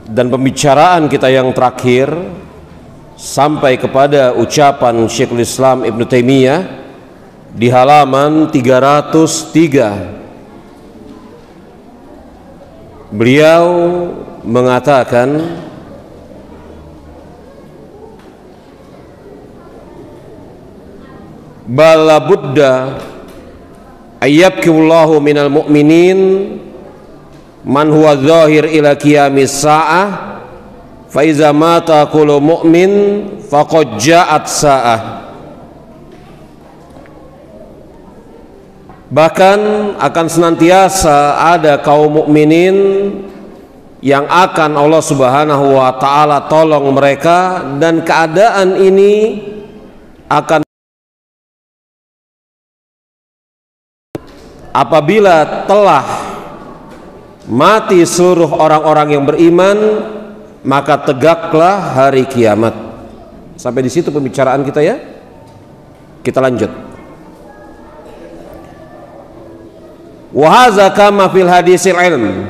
Dan pembicaraan kita yang terakhir sampai kepada ucapan Syekhul Islam Ibn Taimiyah di halaman 303. Beliau mengatakan, bala budda ayyabkiullahu minal mu'minin man huwa zahir ila qiyamis sa'ah fa iza mata kullu mu'min faqad ja'at sa'ah. Bahkan akan senantiasa ada kaum mukminin yang akan Allah Subhanahu wa taala tolong mereka, dan keadaan ini akan apabila telah mati seluruh orang-orang yang beriman, maka tegaklah hari kiamat. Sampai di situ pembicaraan kita ya. Kita lanjut. Wa hadza kama fil hadisil ilm.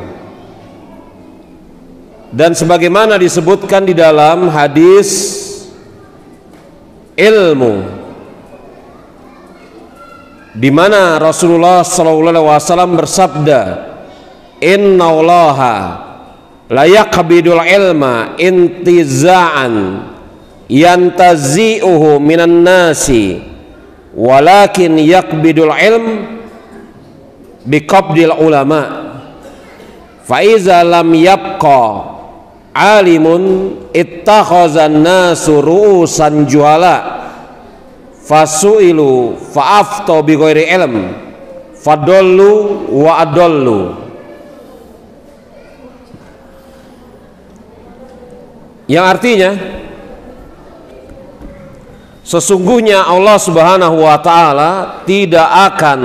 Dan sebagaimana disebutkan di dalam hadis ilmu, di mana Rasulullah SAW bersabda, innallaha la yaqbidul ilma intiza'an yantazi'uhu minan nasi walakin yaqbidul ilm biqabdil ulama fa iza lam yabqa alimun ittakhazan nasu ru'usan juhala fasu'ilu fa'afto bi ghairi ilm fadallu wa adallu. Yang artinya, sesungguhnya Allah Subhanahu wa taala tidak akan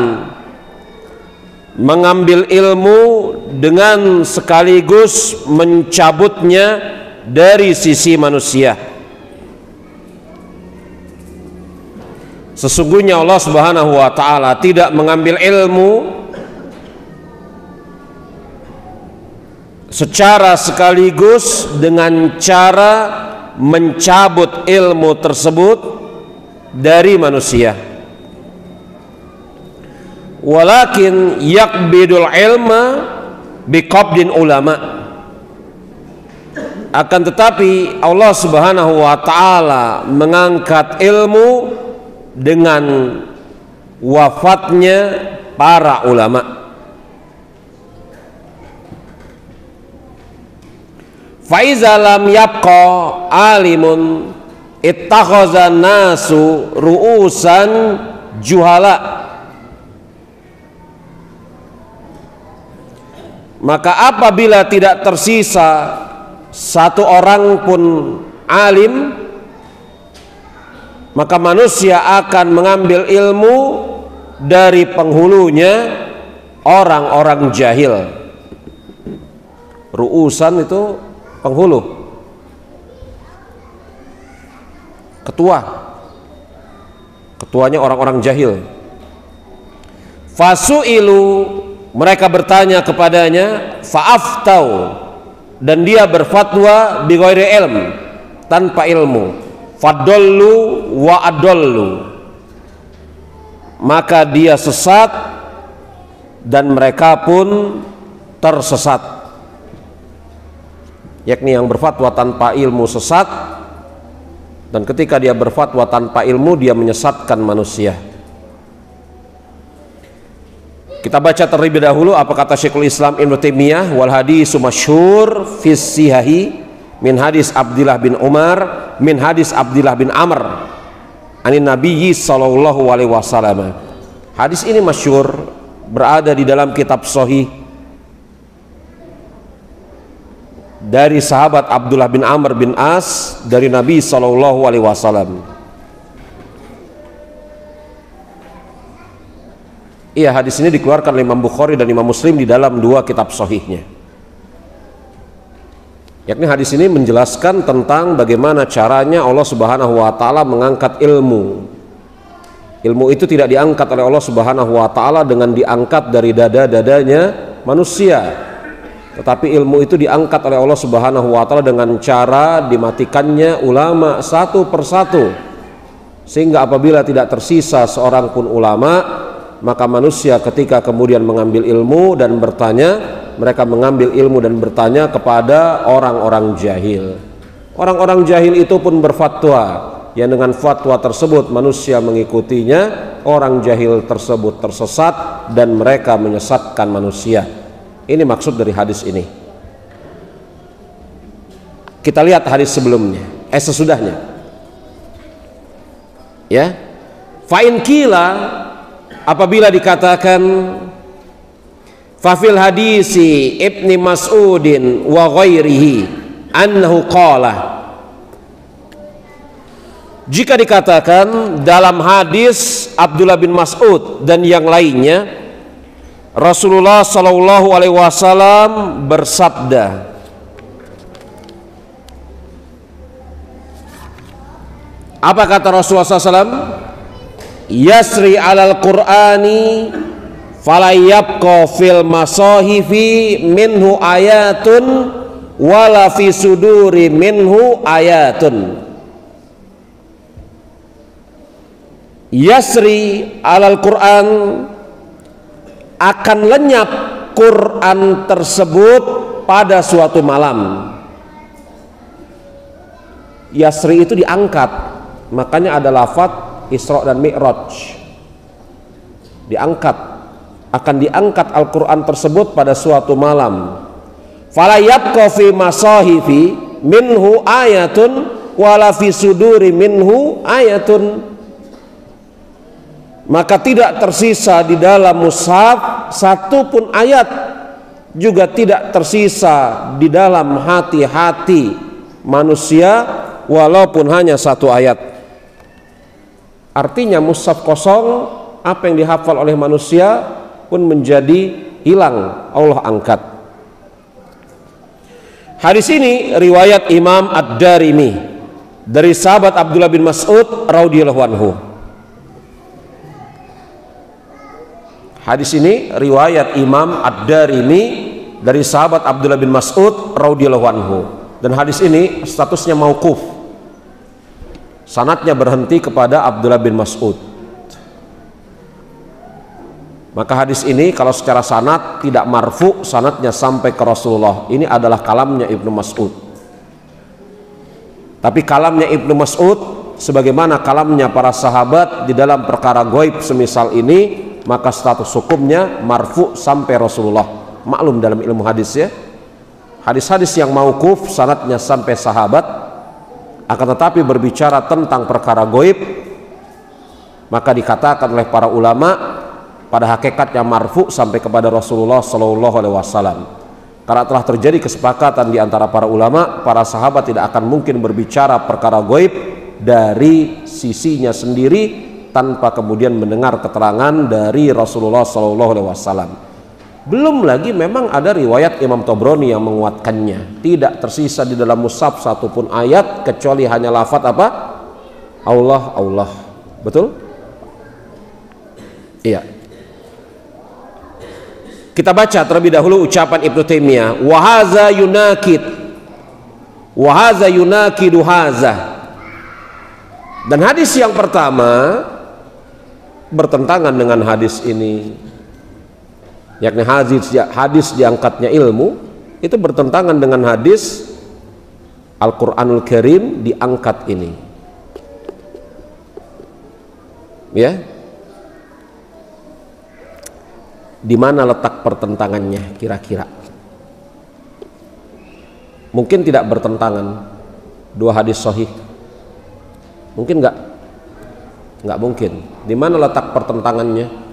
mengambil ilmu dengan sekaligus mencabutnya dari sisi manusia. Sesungguhnya Allah Subhanahu wa taala tidak mengambil ilmu secara sekaligus dengan cara mencabut ilmu tersebut dari manusia. Walakin yakbidul ilma biqabdin ulama. Akan tetapi Allah Subhanahu wa taala mengangkat ilmu dengan wafatnya para ulama. Faiza lam yabqa alimun ittakhadha nasu ru'usan juhala. Maka apabila tidak tersisa satu orang pun alim, maka manusia akan mengambil ilmu dari penghulunya, orang-orang jahil. Ru'usan itu penghulu, ketuanya orang-orang jahil. Fasu'ilu, mereka bertanya kepadanya, fa'aftau, dan dia berfatwa bi ghairi ilm, tanpa ilmu. Fadallu wa adallu, maka dia sesat dan mereka pun tersesat. Yakni yang berfatwa tanpa ilmu sesat, dan ketika dia berfatwa tanpa ilmu dia menyesatkan manusia. Kita baca terlebih dahulu apa kata Syekhul Islam Ibn Taimiyah. Wal hadisu masyhur fi sihahi min hadis Abdullah bin Umar min hadis Abdullah bin Amr anin Nabiyyi sallallahu alaihi wasallam. Hadis ini masyhur, berada di dalam kitab sahih dari sahabat Abdullah bin Amr bin As dari Nabi sallallahu alaihi wasallam. Iya, hadis ini dikeluarkan oleh Imam Bukhari dan Imam Muslim di dalam dua kitab sahihnya. Yakni hadis ini menjelaskan tentang bagaimana caranya Allah Subhanahu wa taala mengangkat ilmu. Ilmu itu tidak diangkat oleh Allah Subhanahu wa taala dengan diangkat dari dada-dadanya manusia, Tetapi ilmu itu diangkat oleh Allah Subhanahu wa taala dengan cara dimatikannya ulama satu persatu, sehingga apabila tidak tersisa seorang pun ulama, maka manusia ketika kemudian mengambil ilmu dan bertanya, mereka mengambil ilmu dan bertanya kepada orang-orang jahil. Orang-orang jahil itu pun berfatwa, yang dengan fatwa tersebut manusia mengikutinya, orang jahil tersebut tersesat dan mereka menyesatkan manusia. Ini maksud dari hadis ini. Kita lihat hadis sebelumnya, sesudahnya. Ya. Fa'in kila, apabila dikatakan fafil hadisi Ibni Mas'udin wa ghairihi annahu qala, jika dikatakan dalam hadis Abdullah bin Mas'ud dan yang lainnya, Rasulullah Shallallahu Alaihi Wasallam bersabda, apa kata Rasulullah SAW? Yasri alal Qur'ani falayabqa fil masahifi minhu ayatun wala fi suduri minhu ayatun. Yasri alal Quran, akan lenyap Quran tersebut pada suatu malam. Yasri itu diangkat, makanya ada lafadz Isra dan Mi'raj. Diangkat, akan diangkat Al-Quran tersebut pada suatu malam. Fala yabqa fi masahifi minhu ayatun wala fi suduri minhu ayatun, maka tidak tersisa di dalam mushaf satu pun ayat, juga tidak tersisa di dalam hati-hati manusia walaupun hanya satu ayat. Artinya mushaf kosong, apa yang dihafal oleh manusia pun menjadi hilang, Allah angkat. Hadis ini riwayat Imam Ad-Darimi dari sahabat Abdullah bin Mas'ud radhiyallahu anhu. Hadis ini riwayat Imam Ad-Darimi dari sahabat Abdullah bin Mas'ud radhiyallahu anhu, dan hadis ini statusnya mauquf. Sanadnya berhenti kepada Abdullah bin Mas'ud. Maka hadis ini kalau secara sanad tidak marfu, sanadnya sampai ke Rasulullah. Ini adalah kalamnya Ibnu Mas'ud. Tapi kalamnya Ibnu Mas'ud sebagaimana kalamnya para sahabat di dalam perkara gaib semisal ini, maka status hukumnya marfu sampai Rasulullah. Maklum dalam ilmu hadis ya, hadis-hadis yang mauquf sanadnya sampai sahabat, akan tetapi berbicara tentang perkara gaib, maka dikatakan oleh para ulama pada hakikatnya marfu sampai kepada Rasulullah Shallallahu Alaihi Wasallam. Karena telah terjadi kesepakatan di antara para ulama, para sahabat tidak akan mungkin berbicara perkara gaib dari sisinya sendiri tanpa kemudian mendengar keterangan dari Rasulullah Shallallahu Alaihi Wasallam. Belum lagi memang ada riwayat Imam Tabrani yang menguatkannya. Tidak tersisa di dalam mushaf satupun ayat kecuali hanya lafadz apa? Allah, Allah. Betul? Iya. Kita baca terlebih dahulu ucapan Ibnu Taimiyah, wa hadza yunakid, wa hadza yunakidu hadza. Dan hadis yang pertama bertentangan dengan hadis ini, yakni hadis diangkatnya ilmu, itu bertentangan dengan hadis Al-Quranul Karim diangkat ini. Ya, di mana letak pertentangannya kira-kira? Mungkin tidak bertentangan dua hadis sahih, mungkin nggak mungkin. Di mana letak pertentangannya?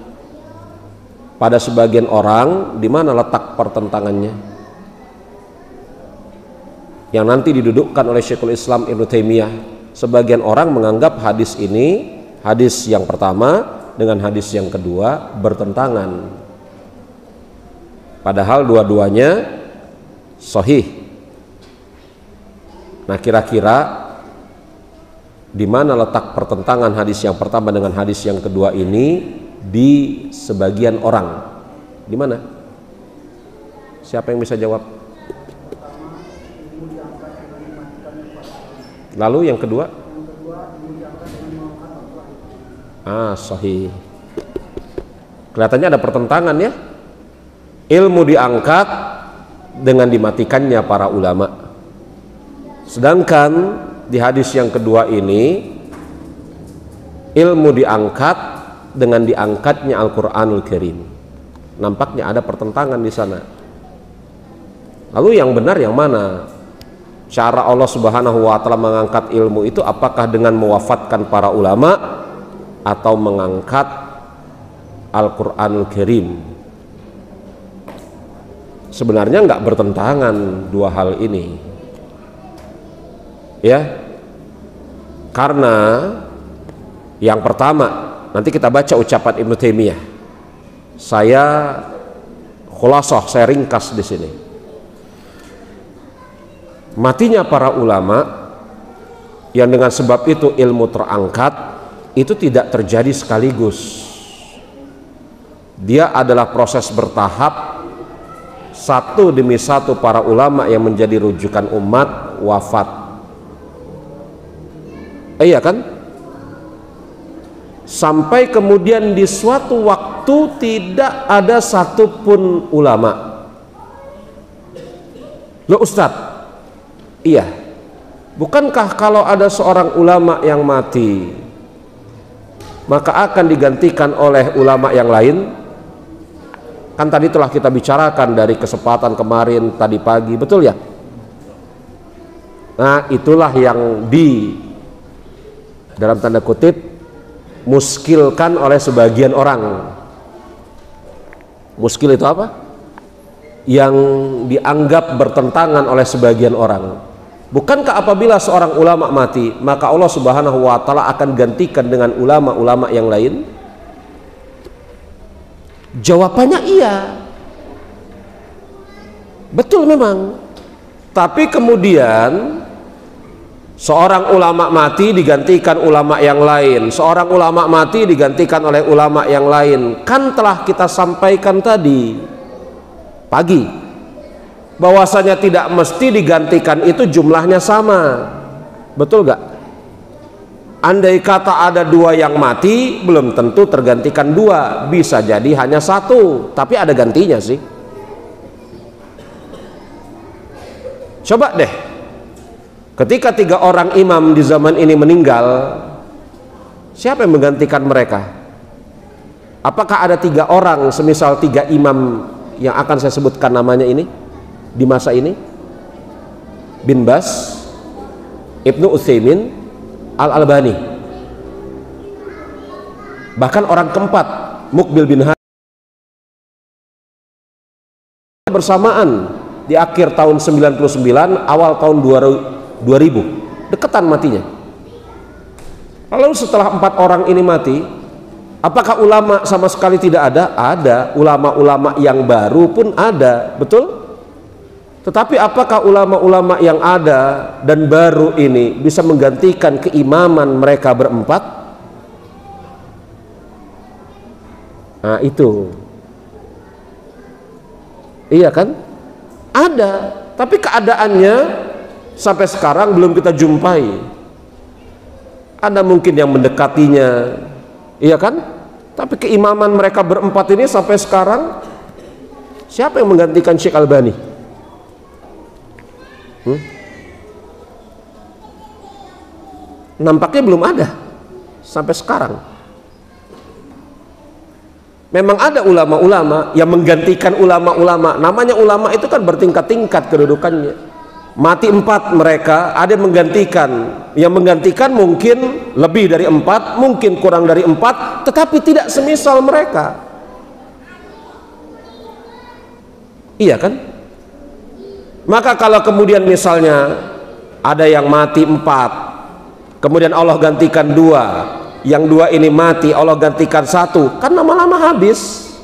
Pada sebagian orang, di mana letak pertentangannya? Yang nanti didudukkan oleh Syekhul Islam Ibnu Taimiyah. Sebagian orang menganggap hadis ini, hadis yang pertama dengan hadis yang kedua bertentangan. Padahal dua-duanya sahih. Nah, kira-kira di mana letak pertentangan hadis yang pertama dengan hadis yang kedua ini di sebagian orang? Di mana? Siapa yang bisa jawab? Lalu yang kedua? Sahih. Kelihatannya ada pertentangan ya. Ilmu diangkat dengan dimatikannya para ulama. Sedangkan di hadis yang kedua ini, ilmu diangkat dengan diangkatnya Al-Qur'anul Karim. Nampaknya ada pertentangan di sana. Lalu yang benar yang mana? Cara Allah Subhanahu wa taala mengangkat ilmu itu apakah dengan mewafatkan para ulama atau mengangkat Al-Qur'anul Karim? Sebenarnya nggak bertentangan dua hal ini. Ya. Karena yang pertama, nanti kita baca ucapan Ibnu Taimiyah. Saya khulasah, saya ringkas di sini. Matinya para ulama yang dengan sebab itu ilmu terangkat itu tidak terjadi sekaligus. Dia adalah proses bertahap, satu demi satu para ulama yang menjadi rujukan umat wafat. Iya kan? Sampai kemudian di suatu waktu tidak ada satupun ulama. Loh Ustadz, iya, bukankah kalau ada seorang ulama yang mati maka akan digantikan oleh ulama yang lain? Kan tadi telah kita bicarakan dari kesempatan kemarin tadi pagi, betul ya? Nah, itulah yang dalam tanda kutip muskilkan oleh sebagian orang. Muskil itu apa? Yang dianggap bertentangan oleh sebagian orang. Bukankah apabila seorang ulama mati maka Allah Subhanahu wa taala akan gantikan dengan ulama-ulama yang lain? Jawabannya iya, betul memang. Tapi kemudian seorang ulama mati digantikan ulama yang lain, seorang ulama mati digantikan oleh ulama yang lain. Kan telah kita sampaikan tadi pagi bahwasanya tidak mesti digantikan itu jumlahnya sama, betul gak? Andai kata ada dua yang mati, belum tentu tergantikan dua, bisa jadi hanya satu, tapi ada gantinya sih. Coba deh, ketika 3 orang imam di zaman ini meninggal, siapa yang menggantikan mereka? Apakah ada 3 orang, semisal 3 imam yang akan saya sebutkan namanya ini di masa ini? Bin Bas, Ibnu Utsaimin, Al-Albani, bahkan orang keempat Muqbil bin Hadi bersamaan di akhir tahun 99 awal tahun 2000, deketan matinya. Lalu setelah 4 orang ini mati, apakah ulama sama sekali tidak ada? Ada, ulama-ulama yang baru pun ada, betul? Tetapi apakah ulama-ulama yang ada dan baru ini bisa menggantikan keimaman mereka berempat? Nah itu, iya kan? Ada, tapi keadaannya sampai sekarang belum kita jumpai. Ada mungkin yang mendekatinya, iya kan? Tapi keimaman mereka berempat ini sampai sekarang, siapa yang menggantikan Syekh Albani? Nampaknya belum ada sampai sekarang. Memang ada ulama-ulama yang menggantikan ulama-ulama. Namanya ulama itu kan bertingkat-tingkat kedudukannya. Mati 4 mereka, ada yang menggantikan. Yang menggantikan mungkin lebih dari 4, mungkin kurang dari 4, tetapi tidak semisal mereka. Iya kan? Maka kalau kemudian misalnya ada yang mati 4, kemudian Allah gantikan 2, yang 2 ini mati Allah gantikan 1, kan lama-lama habis.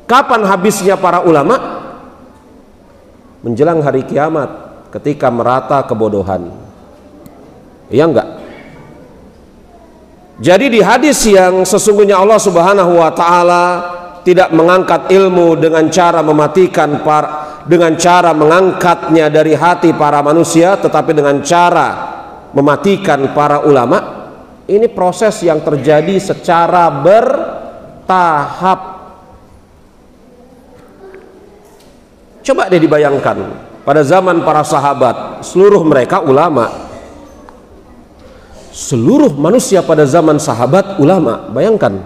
Kapan habisnya para ulama? Menjelang hari kiamat, ketika merata kebodohan. Iya enggak? Jadi di hadis yang sesungguhnya Allah Subhanahu wa taala tidak mengangkat ilmu dengan cara mematikan dengan cara mengangkatnya dari hati para manusia, tetapi dengan cara mematikan para ulama. Ini proses yang terjadi secara bertahap. Coba deh dibayangkan, pada zaman para sahabat seluruh mereka ulama, seluruh manusia pada zaman sahabat ulama. Bayangkan,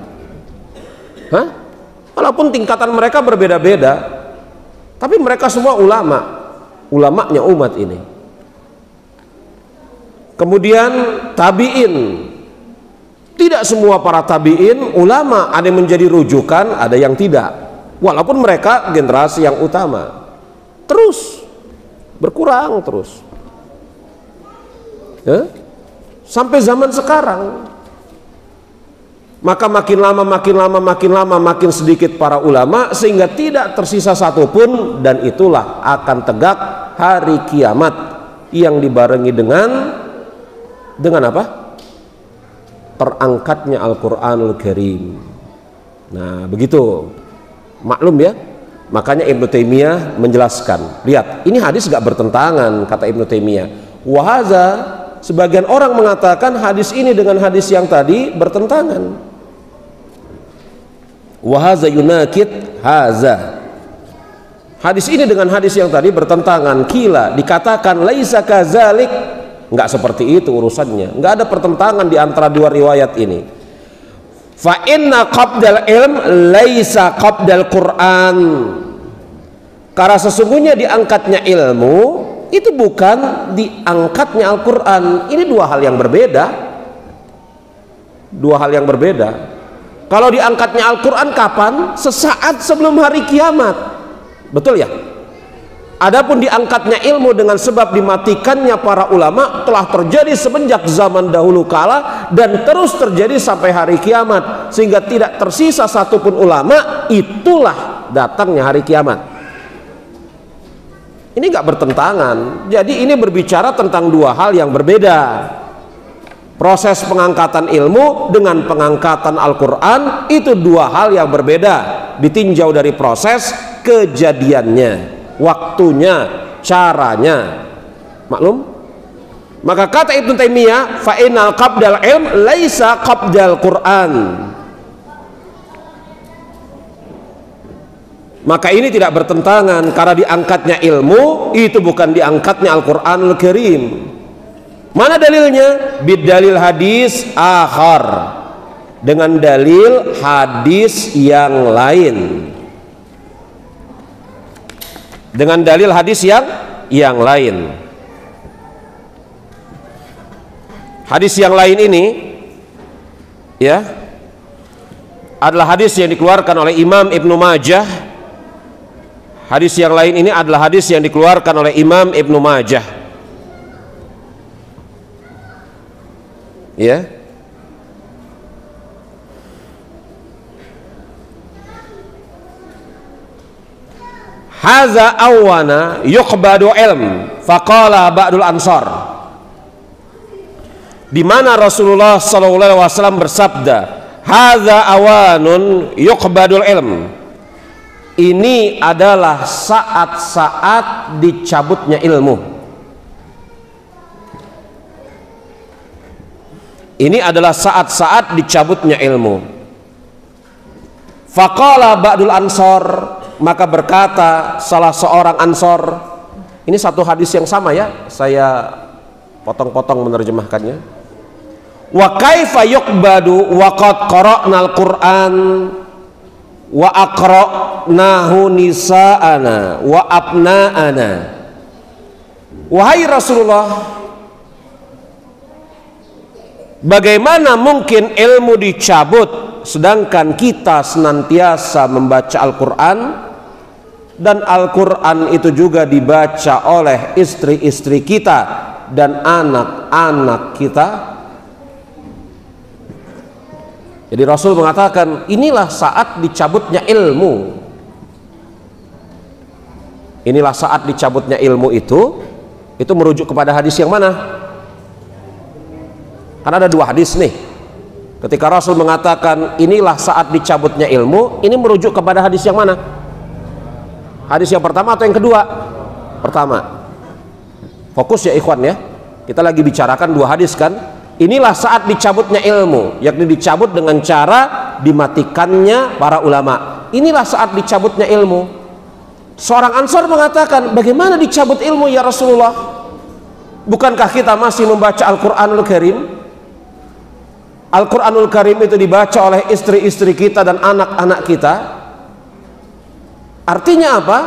walaupun tingkatan mereka berbeda-beda, tapi mereka semua ulama, ulamanya umat ini. Kemudian tabi'in, tidak semua para tabi'in ulama, ada yang menjadi rujukan, ada yang tidak, walaupun mereka generasi yang utama. Terus berkurang terus, sampai zaman sekarang. Maka makin lama makin sedikit para ulama, sehingga tidak tersisa satupun, dan itulah akan tegak hari kiamat yang dibarengi dengan apa? Terangkatnya Al-Quranul Karim. Nah begitu, maklum ya. Makanya Ibnu Taimiyah menjelaskan, lihat, ini hadis gak bertentangan, kata Ibnu Taimiyah. Wahaza, sebagian orang mengatakan hadis ini dengan hadis yang tadi bertentangan. Wahaza yunakid haza, hadis ini dengan hadis yang tadi bertentangan. Kila, dikatakan laisa kazalik, nggak seperti itu urusannya, nggak ada pertentangan di antara dua riwayat ini. Fa inna qabdal ilm laisa qabdal Quran, karena sesungguhnya diangkatnya ilmu itu bukan diangkatnya Al-Quran. Ini dua hal yang berbeda, dua hal yang berbeda. Kalau diangkatnya Al-Quran kapan? Sesaat sebelum hari kiamat, betul ya? Adapun diangkatnya ilmu dengan sebab dimatikannya para ulama telah terjadi semenjak zaman dahulu kala dan terus terjadi sampai hari kiamat, sehingga tidak tersisa satupun ulama. Itulah datangnya hari kiamat. Ini gak bertentangan. Jadi ini berbicara tentang dua hal yang berbeda. Proses pengangkatan ilmu dengan pengangkatan Al-Quran itu dua hal yang berbeda, ditinjau dari proses kejadiannya, waktunya, caranya. Maklum? Maka kata Ibnu Taimiyah, fa innal qabdal ilm laisa qabdal Quran. Maka ini tidak bertentangan, karena diangkatnya ilmu itu bukan diangkatnya Al-Qur'anul Karim. Mana dalilnya? Bidalil hadis akhar, dengan dalil hadis yang lain. Dengan dalil hadis yang lain. Hadis yang lain ini ya adalah hadis yang dikeluarkan oleh Imam Ibnu Majah. Hadis yang lain ini adalah hadis yang dikeluarkan oleh Imam Ibnu Majah. Ya. Haza awana yuqbadu ilm faqala ba'dul ansar, di mana Rasulullah SAW bersabda, haza awanun yuqbadul ilm, ini adalah saat-saat dicabutnya ilmu. Ini adalah saat-saat dicabutnya ilmu. Faqala ba'dul ansor, maka berkata salah seorang ansor. Ini satu hadis yang sama ya, saya potong-potong menerjemahkannya. Wa kaifa yuqbadu wa qad qara'nal Qur'an wa aqra'nahu nisa'ana wa abna'ana. Wahai Rasulullah, bagaimana mungkin ilmu dicabut sedangkan kita senantiasa membaca Al-Quran, dan Al-Quran itu juga dibaca oleh istri-istri kita dan anak-anak kita? Jadi Rasul mengatakan inilah saat dicabutnya ilmu. Inilah saat dicabutnya ilmu itu merujuk kepada hadis yang mana? Karena ada dua hadis nih. Ketika Rasul mengatakan inilah saat dicabutnya ilmu, ini merujuk kepada hadis yang mana? Hadis yang pertama atau yang kedua? Pertama. Fokus ya ikhwan ya. Kita lagi bicarakan dua hadis kan. Inilah saat dicabutnya ilmu, yakni dicabut dengan cara dimatikannya para ulama. Inilah saat dicabutnya ilmu. Seorang Ansar mengatakan, bagaimana dicabut ilmu ya Rasulullah? Bukankah kita masih membaca Al-Quranul Karim? Al-Quranul Karim itu dibaca oleh istri-istri kita dan anak-anak kita. Artinya apa?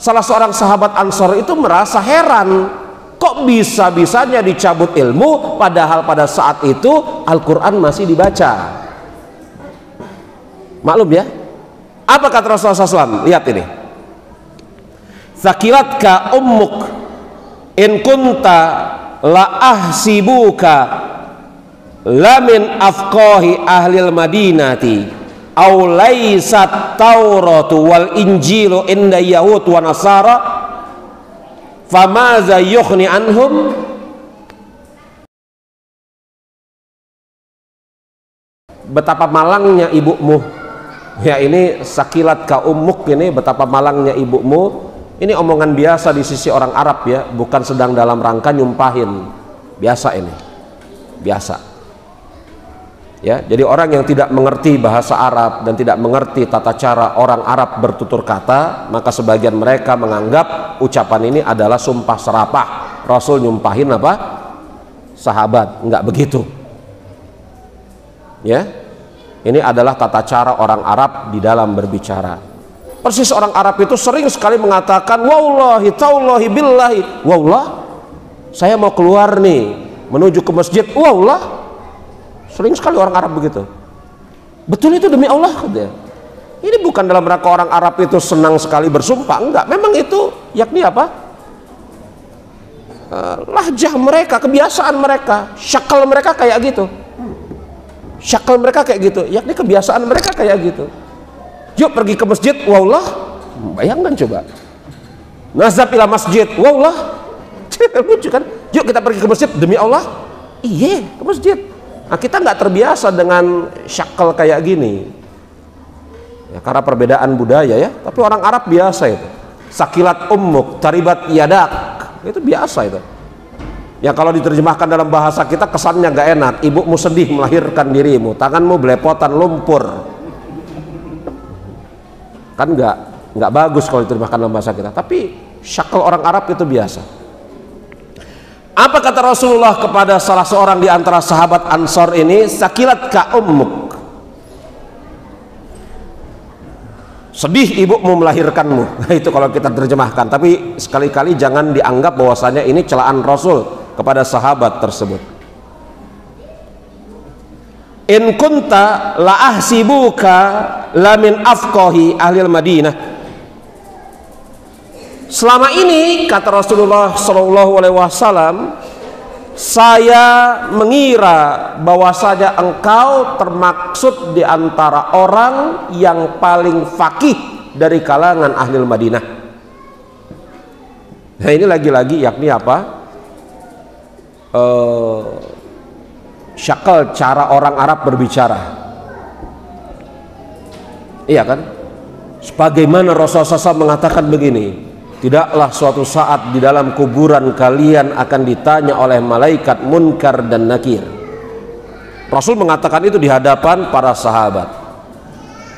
Salah seorang sahabat Ansar itu merasa heran, kok bisa-bisanya dicabut ilmu padahal pada saat itu Al-Quran masih dibaca. Maklum ya. Apa kata Rasulullah SAW? Lihat ini. Sakilatka ummuk in kunta la ahsibuka lamin afqahi ahlil madinati aw laysat tauratu wal injilu inda yahud wa nasara famaza yukhni anhum. Betapa malangnya ibumu. Ya, ini sakilat ka ummuk, ini betapa malangnya ibumu. Ini omongan biasa di sisi orang Arab ya, bukan sedang dalam rangka nyumpahin. Biasa ini. Biasa. Ya, jadi orang yang tidak mengerti bahasa Arab dan tidak mengerti tata cara orang Arab bertutur kata, maka sebagian mereka menganggap ucapan ini adalah sumpah serapah. Rasul nyumpahin apa? Sahabat. Enggak begitu. Ya. Ini adalah tata cara orang Arab di dalam berbicara. Persis orang Arab itu sering sekali mengatakan wallahi taullahi billahi. Wallah, saya mau keluar nih menuju ke masjid. Wallah. Sering sekali orang Arab begitu. Betul itu demi Allah katanya. Ini bukan dalam rangka orang Arab itu senang sekali bersumpah, enggak. Memang itu yakni apa? Lahjah mereka, kebiasaan mereka, syakal mereka kayak gitu. Syakal mereka kayak gitu, yakni kebiasaan mereka kayak gitu. Yuk pergi ke masjid, wallah. Bayangkan coba. Nazab ila masjid, wallah. Lucu kan? Yuk kita pergi ke masjid demi Allah. Iya, ke masjid. Nah, kita nggak terbiasa dengan syakal kayak gini ya, karena perbedaan budaya ya. Tapi orang Arab biasa itu. Sakilat ummuk taribat yadak, itu biasa itu ya. Kalau diterjemahkan dalam bahasa kita kesannya nggak enak. Ibumu sedih melahirkan dirimu, tanganmu belepotan lumpur, kan nggak bagus kalau diterjemahkan dalam bahasa kita. Tapi syakal orang Arab itu biasa. Apa kata Rasulullah kepada salah seorang di antara sahabat Ansar ini? Sakilat ka ummuk, sedih ibumu melahirkanmu. Nah, itu kalau kita terjemahkan. Tapi sekali-kali jangan dianggap bahwasanya ini celaan Rasul kepada sahabat tersebut. In kunta la ahsibuka lamin afqahi ahlil Madinah. Selama ini kata Rasulullah Shallallahu Alaihi Wasallam, saya mengira bahwasanya engkau termaksud di antara orang yang paling fakih dari kalangan ahli Madinah. Nah ini lagi-lagi yakni apa? Syakal cara orang Arab berbicara. Iya kan? Sebagaimana Rasulullah SAW mengatakan begini. Tidaklah suatu saat di dalam kuburan kalian akan ditanya oleh malaikat Munkar dan Nakir. Rasul mengatakan itu di hadapan para sahabat.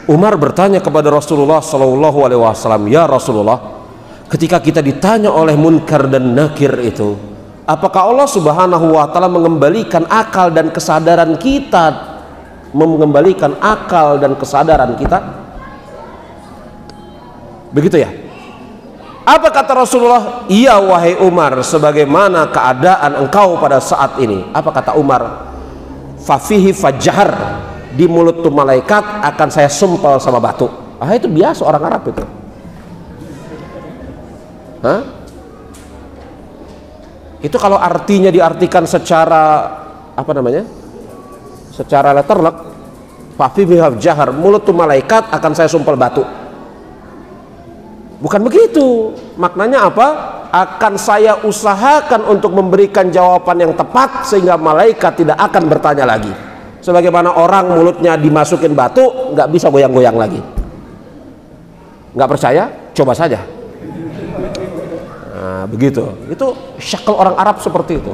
Umar bertanya kepada Rasulullah Shallallahu Alaihi Wasallam, ya Rasulullah, ketika kita ditanya oleh Munkar dan Nakir itu, apakah Allah Subhanahu Wa Taala mengembalikan akal dan kesadaran kita, mengembalikan akal dan kesadaran kita? Begitu ya? Apa kata Rasulullah? Iya wahai Umar, sebagaimana keadaan engkau pada saat ini. Apa kata Umar? Fafihi fajhar, di mulut tuh malaikat akan saya sumpal sama batu. Ah itu biasa orang Arab itu. Hah? Itu kalau artinya diartikan secara apa namanya? Secara letterlek, fafihi fajhar, mulut tuh malaikat akan saya sumpal batu. Bukan begitu. Maknanya apa? Akan saya usahakan untuk memberikan jawaban yang tepat sehingga malaikat tidak akan bertanya lagi. sebagaimana orang mulutnya dimasukin batu nggak bisa goyang-goyang lagi. Nggak percaya? Coba saja. Nah, begitu. Itu syakal orang Arab seperti itu.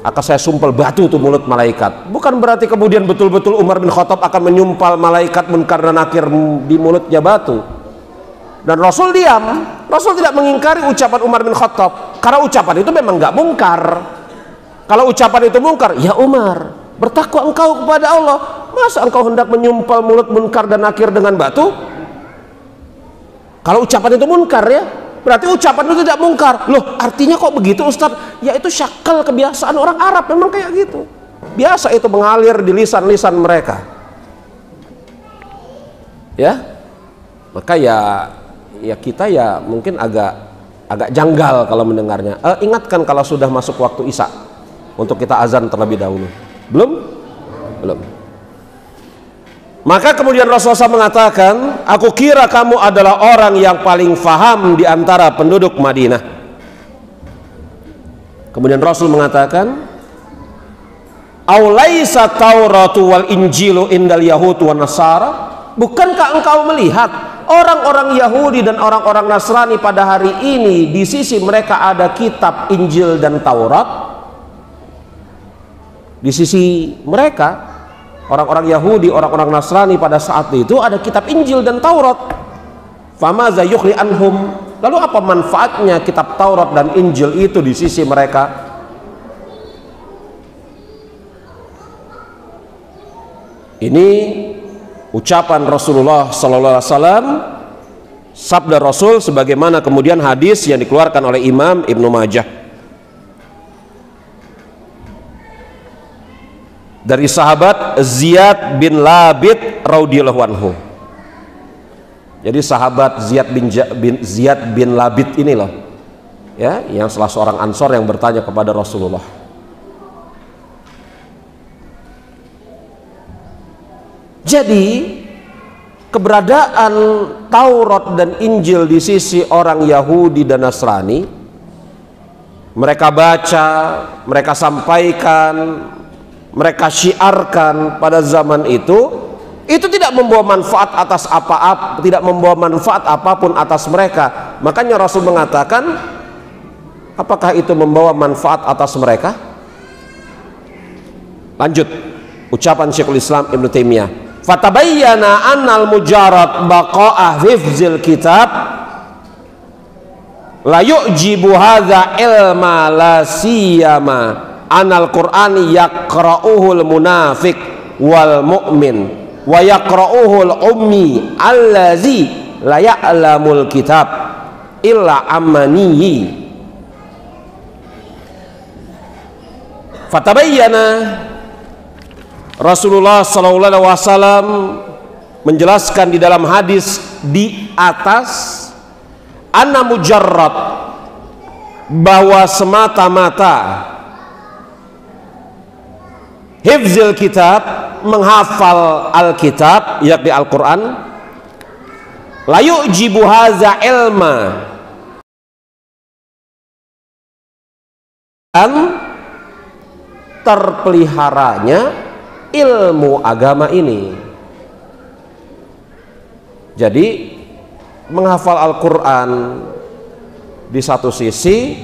Akan saya sumpal batu itu mulut malaikat. Bukan berarti kemudian betul-betul Umar bin Khattab akan menyumpal malaikat Munkar dan Nakir di mulutnya batu. Dan Rasul diam. Rasul tidak mengingkari ucapan Umar bin Khattab, karena ucapan itu memang nggak mungkar. Kalau ucapan itu mungkar, ya Umar, bertakwa engkau kepada Allah. Masa engkau hendak menyumpal mulut Munkar dan Nakir dengan batu? Kalau ucapan itu munkar, ya berarti ucapan itu tidak mungkar. Loh, artinya kok begitu Ustaz? Ya itu syakal kebiasaan orang Arab, memang kayak gitu. Biasa itu mengalir di lisan-lisan mereka. Ya. Maka ya kita ya mungkin agak janggal kalau mendengarnya. Ingatkan kalau sudah masuk waktu Isya untuk kita azan terlebih dahulu. Belum? Belum. Maka kemudian Rasulullah SAW mengatakan, aku kira kamu adalah orang yang paling faham di antara penduduk Madinah. Kemudian Rasul mengatakan, aulaisa Tauratu wal Injilu indal Yahud wa Nasara? Bukankah engkau melihat orang-orang Yahudi dan orang-orang Nasrani pada hari ini di sisi mereka ada kitab Injil dan Taurat? Di sisi mereka, orang-orang Yahudi, orang-orang Nasrani pada saat itu ada kitab Injil dan Taurat. Famaza yukhli anhum? Lalu apa manfaatnya kitab Taurat dan Injil itu di sisi mereka? Ini ucapan Rasulullah sallallahu alaihi wasallam, sabda Rasul sebagaimana kemudian hadis yang dikeluarkan oleh Imam Ibnu Majah dari sahabat Ziyad bin Labid radhiyallahu anhu. Jadi sahabat Ziyad bin Labid ini loh, ya, yang salah seorang Ansor yang bertanya kepada Rasulullah. Jadi keberadaan Taurat dan Injil di sisi orang Yahudi dan Nasrani, mereka baca, mereka sampaikan, mereka syiarkan pada zaman itu tidak membawa manfaat atas apa-apa, tidak membawa manfaat apapun atas mereka. Makanya Rasul mengatakan, apakah itu membawa manfaat atas mereka? Lanjut ucapan Syekhul Islam Ibnu Taimiyah, fatabayyana annal mujarrad baqa'ah hifzil kitab la yu'jibu hadza ilma la siyama anal qur'ani yaqra'uhul munafiq wal mu'min wa yaqra'uhul ummi allazi la ya'lamul kitab illa amanihi. Fatabayyana, Rasulullah SAW menjelaskan di dalam hadis di atas, anna mujarrad, bahwa semata-mata hifzil kitab, menghafal Alkitab yakni Al-Quran, la yu'jibu haza ilma, dan terpeliharanya ilmu agama ini. Jadi menghafal Al-Quran di satu sisi,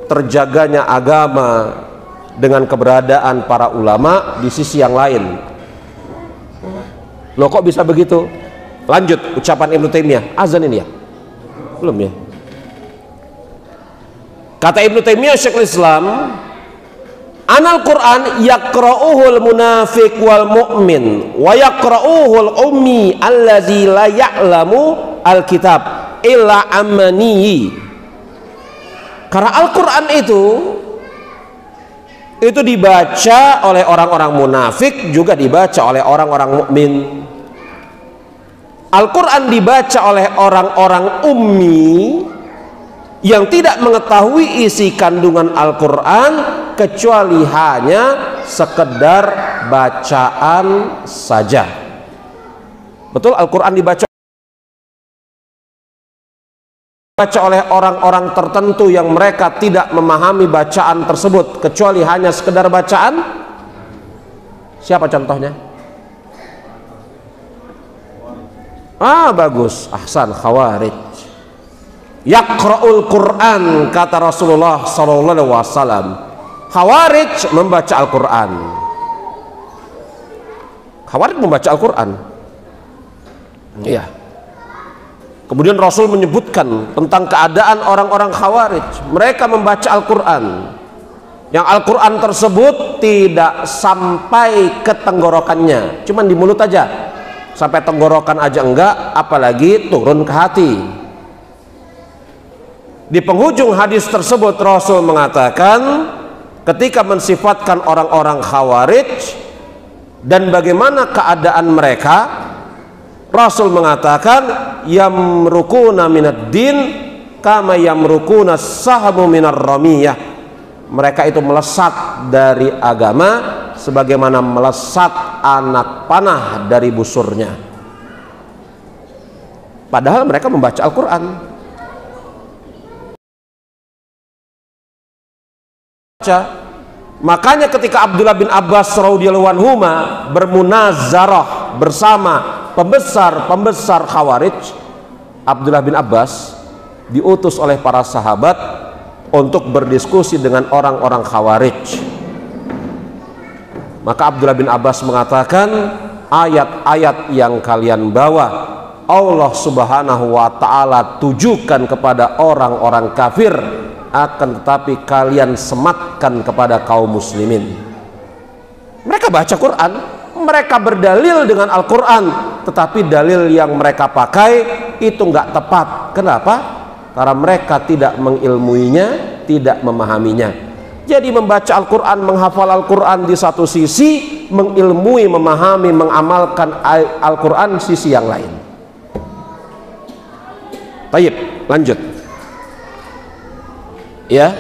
terjaganya agama dengan keberadaan para ulama di sisi yang lain. Loh kok bisa begitu? Lanjut ucapan Ibnu Taimiyah. Azan ini ya? Belum ya? Kata Ibnu Taimiyah Syekhul Islam, anal Quran yaqra'uhul munafiq wal mu'min wa yaqra'uhul ummi allazi la ya'lamu alkitab illa amanihi. Karena Al-Quran itu dibaca oleh orang-orang munafik, juga dibaca oleh orang-orang mukmin. Al-Quran dibaca oleh orang-orang ummi yang tidak mengetahui isi kandungan Al-Quran kecuali hanya sekedar bacaan saja. Betul, Al-Quran dibaca oleh orang-orang tertentu yang mereka tidak memahami bacaan tersebut kecuali hanya sekedar bacaan Siapa contohnya? Bagus, ahsan, Khawarij. Yaqra'ul Quran, kata Rasulullah sallallahu alaihi wasallam. Khawarij membaca Al-Quran. Khawarij membaca Al-Quran. Iya. Kemudian Rasul menyebutkan tentang keadaan orang-orang Khawarij. Mereka membaca Al-Quran. Yang Al-Quran tersebut tidak sampai ke tenggorokannya, cuman di mulut aja. Sampai tenggorokan aja enggak, apalagi turun ke hati. Di penghujung hadis tersebut Rasul mengatakan, ketika mensifatkan orang-orang Khawarij dan bagaimana keadaan mereka, Rasul mengatakan, yamrukuna minad din kama yamrukuna sahmu minar ramiyah. Mereka itu melesat dari agama sebagaimana melesat anak panah dari busurnya. Padahal mereka membaca Al-Quran. Makanya ketika Abdullah bin Abbas radhiyallahu anhuma bermunazarah bersama pembesar Khawarij, Abdullah bin Abbas diutus oleh para sahabat untuk berdiskusi dengan orang-orang Khawarij. Maka Abdullah bin Abbas mengatakan, ayat-ayat yang kalian bawa Allah subhanahu wa ta'ala tujukan kepada orang-orang kafir, akan tetapi kalian sematkan kepada kaum muslimin. Mereka baca Quran, mereka berdalil dengan Al-Quran, tetapi dalil yang mereka pakai itu nggak tepat. Kenapa? Karena mereka tidak mengilmuinya, tidak memahaminya. Jadi membaca Al-Quran, menghafal Al-Quran di satu sisi, mengilmui, memahami, mengamalkan Al-Quran sisi yang lain. Baik, lanjut. Ya.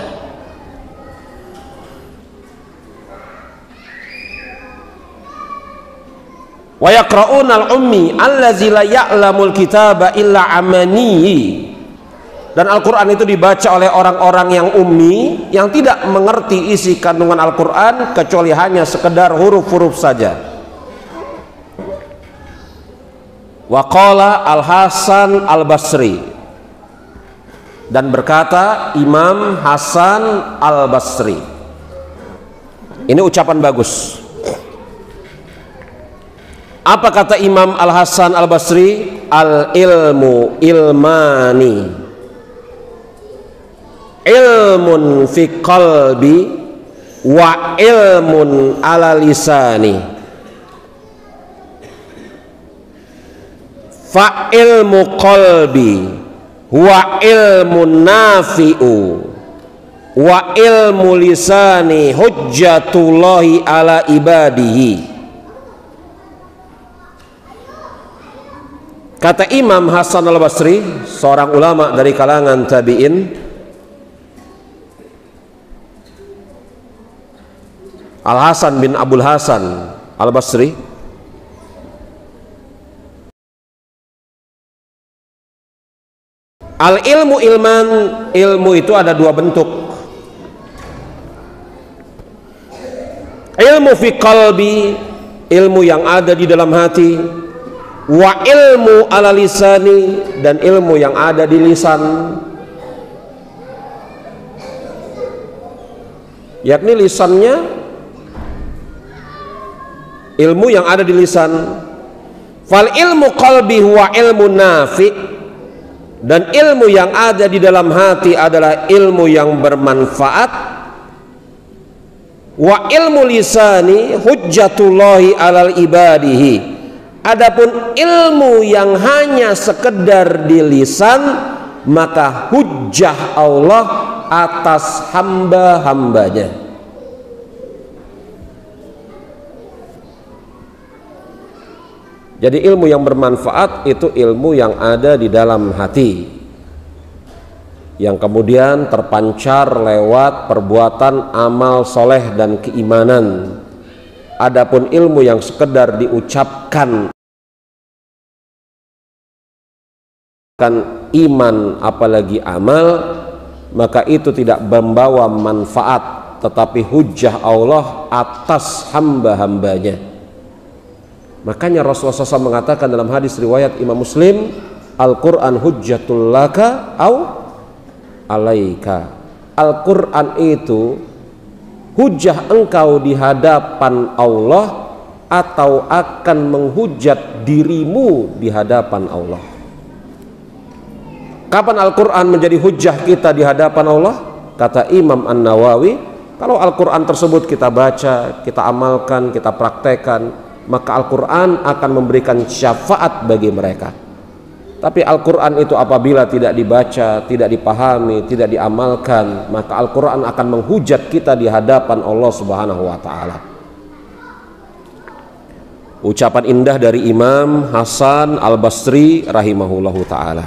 Wa yaqra'unal ummi allazi la ya'lamul kitaba illa amanihi. Dan Al-Quran itu dibaca oleh orang-orang yang ummi, yang tidak mengerti isi kandungan Al-Quran kecuali hanya sekedar huruf-huruf saja. Wa qala Al-Hasan Al-Basri, dan berkata Imam Hasan Al-Basri, ini ucapan bagus. Apa kata Imam Al-Hasan Al-Basri? Al-ilmu ilmani, ilmun fi qalbi wa ilmun ala lisani. Fa ilmu qalbi wa ilmun nafi'u wa ilmu lisani hujjatullahi ala ibadihi. Kata Imam Hasan Al-Basri, seorang ulama dari kalangan tabi'in, Al-Hasan bin Abdul Hasan Al-Basri, al-ilmu ilman, ilmu itu ada dua bentuk. Ilmu fi qalbi, ilmu yang ada di dalam hati, wa ilmu ala lisani, dan ilmu yang ada di lisan, yakni lisannya, ilmu yang ada di lisan. Fal ilmu qalbi huwa ilmu nafi', dan ilmu yang ada di dalam hati adalah ilmu yang bermanfaat. Wa ilmu lisani hujjatullahi alal ibadihi, adapun ilmu yang hanya sekedar di lisan, maka hujjah Allah atas hamba-hambanya. Jadi ilmu yang bermanfaat itu ilmu yang ada di dalam hati, yang kemudian terpancar lewat perbuatan amal soleh dan keimanan. Adapun ilmu yang sekedar diucapkan, kan iman apalagi amal, maka itu tidak membawa manfaat, tetapi hujjah Allah atas hamba-hambanya. Makanya Rasulullah SAW mengatakan dalam hadis riwayat Imam Muslim, Al-Quran hujjatul laka au alaika. Al-Quran itu hujah engkau di hadapan Allah atau akan menghujat dirimu di hadapan Allah. Kapan Al-Quran menjadi hujah kita di hadapan Allah? Kata Imam An-Nawawi, kalau Al-Quran tersebut kita baca, kita amalkan, kita praktekkan, maka Al-Quran akan memberikan syafaat bagi mereka. Tapi Al-Quran itu apabila tidak dibaca, tidak dipahami, tidak diamalkan, maka Al-Quran akan menghujat kita di hadapan Allah Subhanahu wa Ta'ala. Ucapan indah dari Imam Hasan Al-Basri rahimahullahu ta'ala.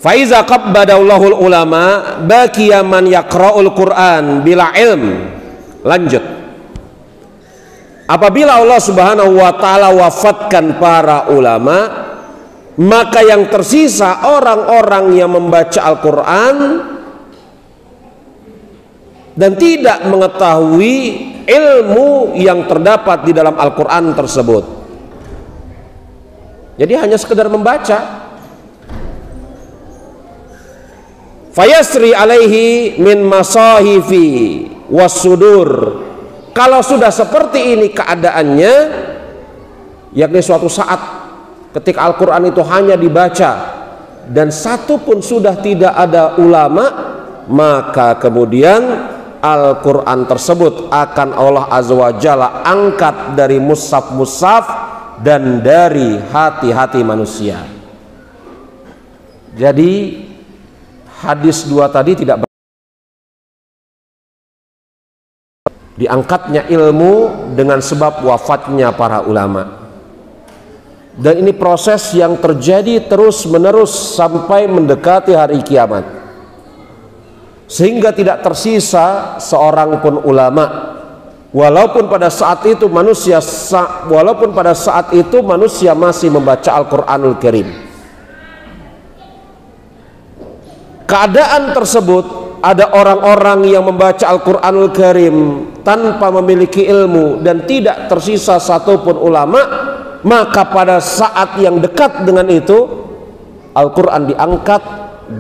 Faiza qabbadallahul ulama baqiya man yaqra'ul Qur'an bila ilm. Lanjut. Apabila Allah Subhanahu wa Ta'ala wafatkan para ulama, maka yang tersisa orang-orang yang membaca Al-Quran dan tidak mengetahui ilmu yang terdapat di dalam Al-Quran tersebut. Jadi hanya sekedar membaca. Fayasri alaihi min masahifi wasudur. Kalau sudah seperti ini keadaannya, yakni suatu saat ketika Al-Quran itu hanya dibaca dan satu pun sudah tidak ada ulama, maka kemudian Al-Quran tersebut akan Allah Azza wa Jalla angkat dari mushaf-mushaf dan dari hati-hati manusia. Jadi hadis 2 tadi tidak diangkatnya ilmu dengan sebab wafatnya para ulama, dan ini proses yang terjadi terus menerus sampai mendekati hari kiamat, sehingga tidak tersisa seorang pun ulama, walaupun pada saat itu manusia masih membaca Al-Quranul Karim. Keadaan tersebut, ada orang-orang yang membaca Al-Quranul Karim tanpa memiliki ilmu dan tidak tersisa satupun ulama, maka pada saat yang dekat dengan itu Al-Quran diangkat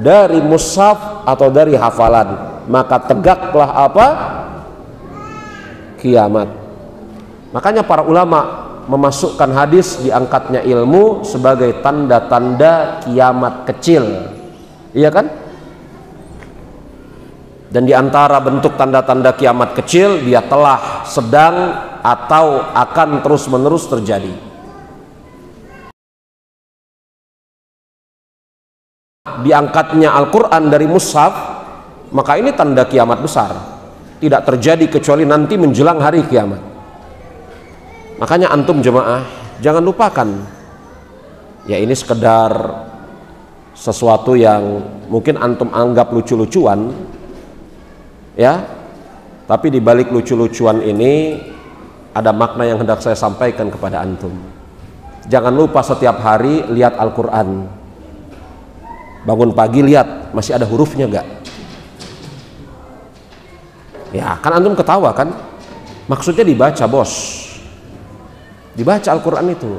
dari mushaf atau dari hafalan, maka tegaklah apa? Kiamat. Makanya para ulama memasukkan hadis diangkatnya ilmu sebagai tanda-tanda kiamat kecil, iya kan? Dan diantara bentuk tanda-tanda kiamat kecil, dia telah, sedang, atau akan terus-menerus terjadi. Diangkatnya Al-Quran dari mushaf, maka ini tanda kiamat besar. Tidak terjadi kecuali nanti menjelang hari kiamat. Makanya antum jemaah, jangan lupakan, ya ini sekedar sesuatu yang mungkin antum anggap lucu-lucuan, ya, tapi di balik lucu-lucuan ini ada makna yang hendak saya sampaikan kepada antum. Jangan lupa setiap hari lihat Al-Quran. Bangun pagi lihat, masih ada hurufnya enggak? Ya, kan antum ketawa kan? Maksudnya dibaca, bos. Dibaca Al-Quran itu.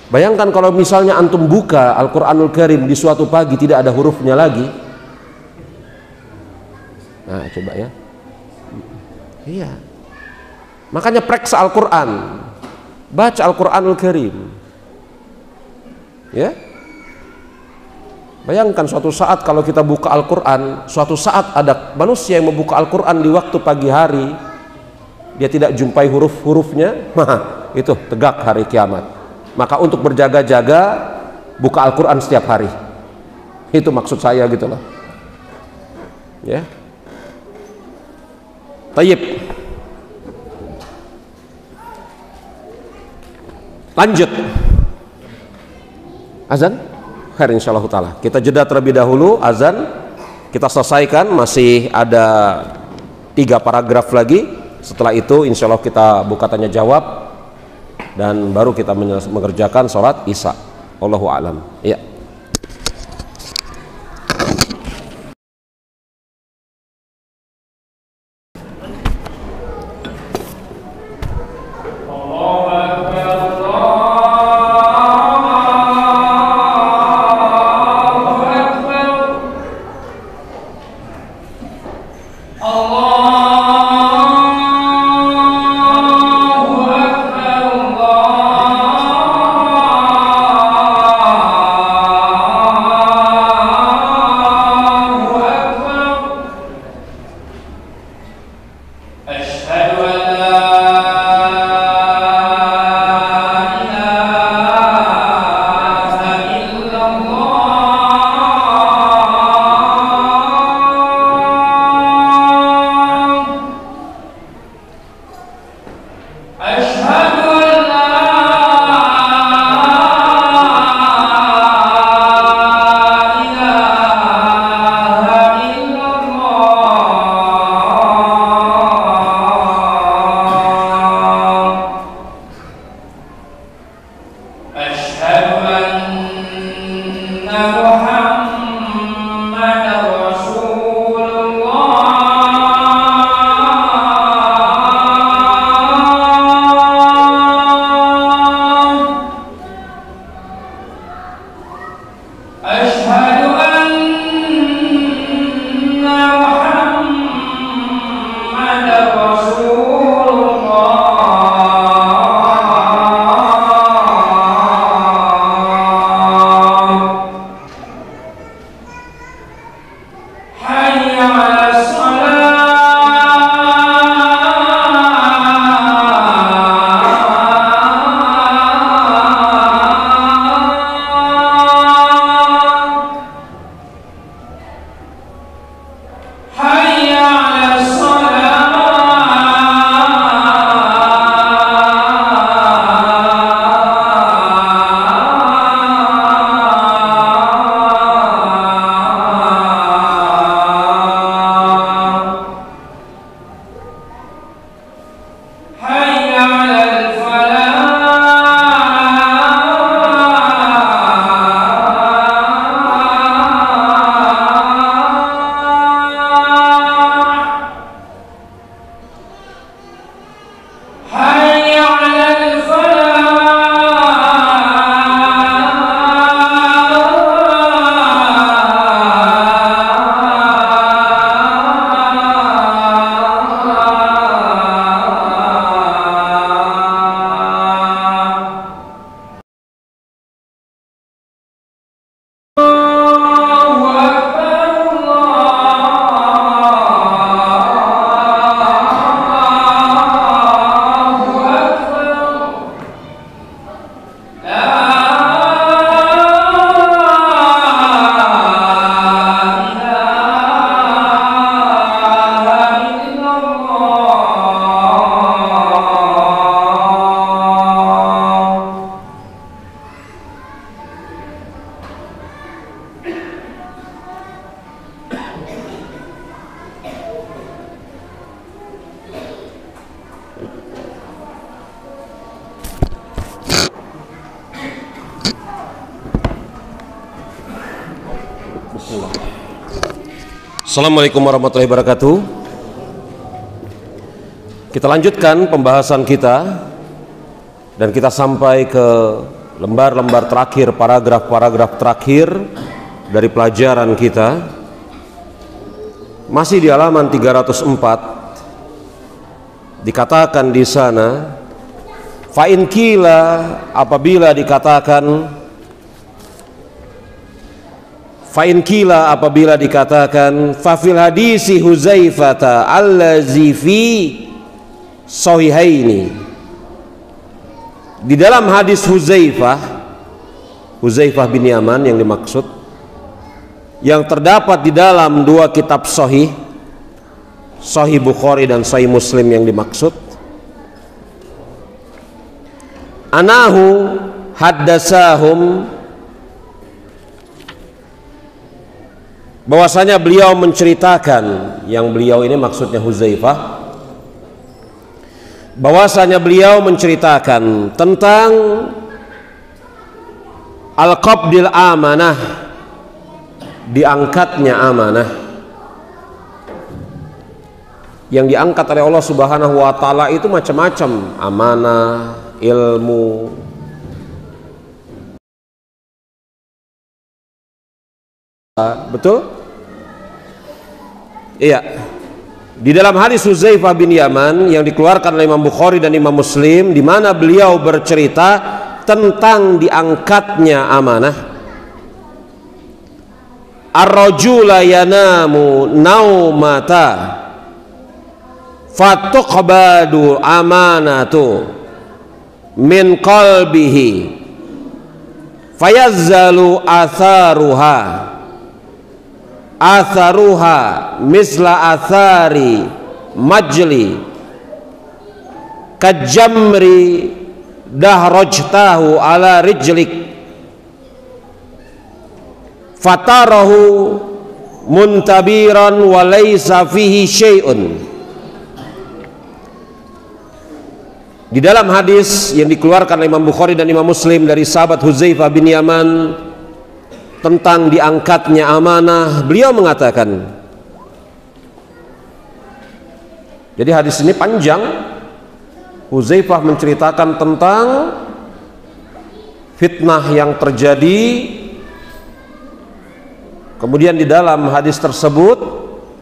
Bayangkan kalau misalnya antum buka Al-Quranul Karim di suatu pagi tidak ada hurufnya lagi. Nah, coba ya. Iya. Makanya periksa Al-Quran. Baca Al-Quranul Karim. Ya. Bayangkan suatu saat kalau kita buka Al-Quran, suatu saat ada manusia yang membuka Al-Quran di waktu pagi hari, dia tidak jumpai huruf-hurufnya, itu tegak hari kiamat. Maka untuk berjaga-jaga, buka Al-Quran setiap hari. Itu maksud saya gitu loh. Ya. Tayyib. Lanjut. Azan? Khair insyaallah ta'ala. Kita jeda terlebih dahulu, azan. Kita selesaikan, masih ada 3 paragraf lagi. Setelah itu insyaallah kita buka tanya jawab dan baru kita mengerjakan sholat isya. Wallahu a'lam. Ya. Assalamualaikum warahmatullahi wabarakatuh. Kita lanjutkan pembahasan kita dan kita sampai ke lembar-lembar terakhir, paragraf-paragraf terakhir dari pelajaran kita. Masih di halaman 304 dikatakan di sana, fa in qila, apabila dikatakan, fa in qila, apabila dikatakan, fa fil hadisi Huzaifata allazi fi sahihaini, di dalam hadis Huzaifah bin Yaman yang dimaksud, yang terdapat di dalam dua kitab sahih, Sahih Bukhari dan Sahih Muslim yang dimaksud, anahu haddasahum, bahwasanya beliau menceritakan, yang beliau ini maksudnya Huzaifah, bahwasanya beliau menceritakan tentang al-qabdil amanah, diangkatnya amanah. Yang diangkat oleh Allah Subhanahu wa taala itu macam-macam, amanah, ilmu, betul? Iya. Di dalam hadis Huzaifah bin Yaman yang dikeluarkan oleh Imam Bukhari dan Imam Muslim, di mana beliau bercerita tentang diangkatnya amanah. Ar-rajula yanamu naumata fatuqbadu amanatu min qalbihi fayazzalu atharuha misla athari majli kajamri dahrajtahu ala rijlik fatarahu muntabiran wa laysa fihi syai'un. Di dalam hadis yang dikeluarkan oleh Imam Bukhari dan Imam Muslim dari sahabat Huzaifah bin Yaman tentang diangkatnya amanah, beliau mengatakan, jadi hadis ini panjang. Huzaifah menceritakan tentang fitnah yang terjadi. Kemudian di dalam hadis tersebut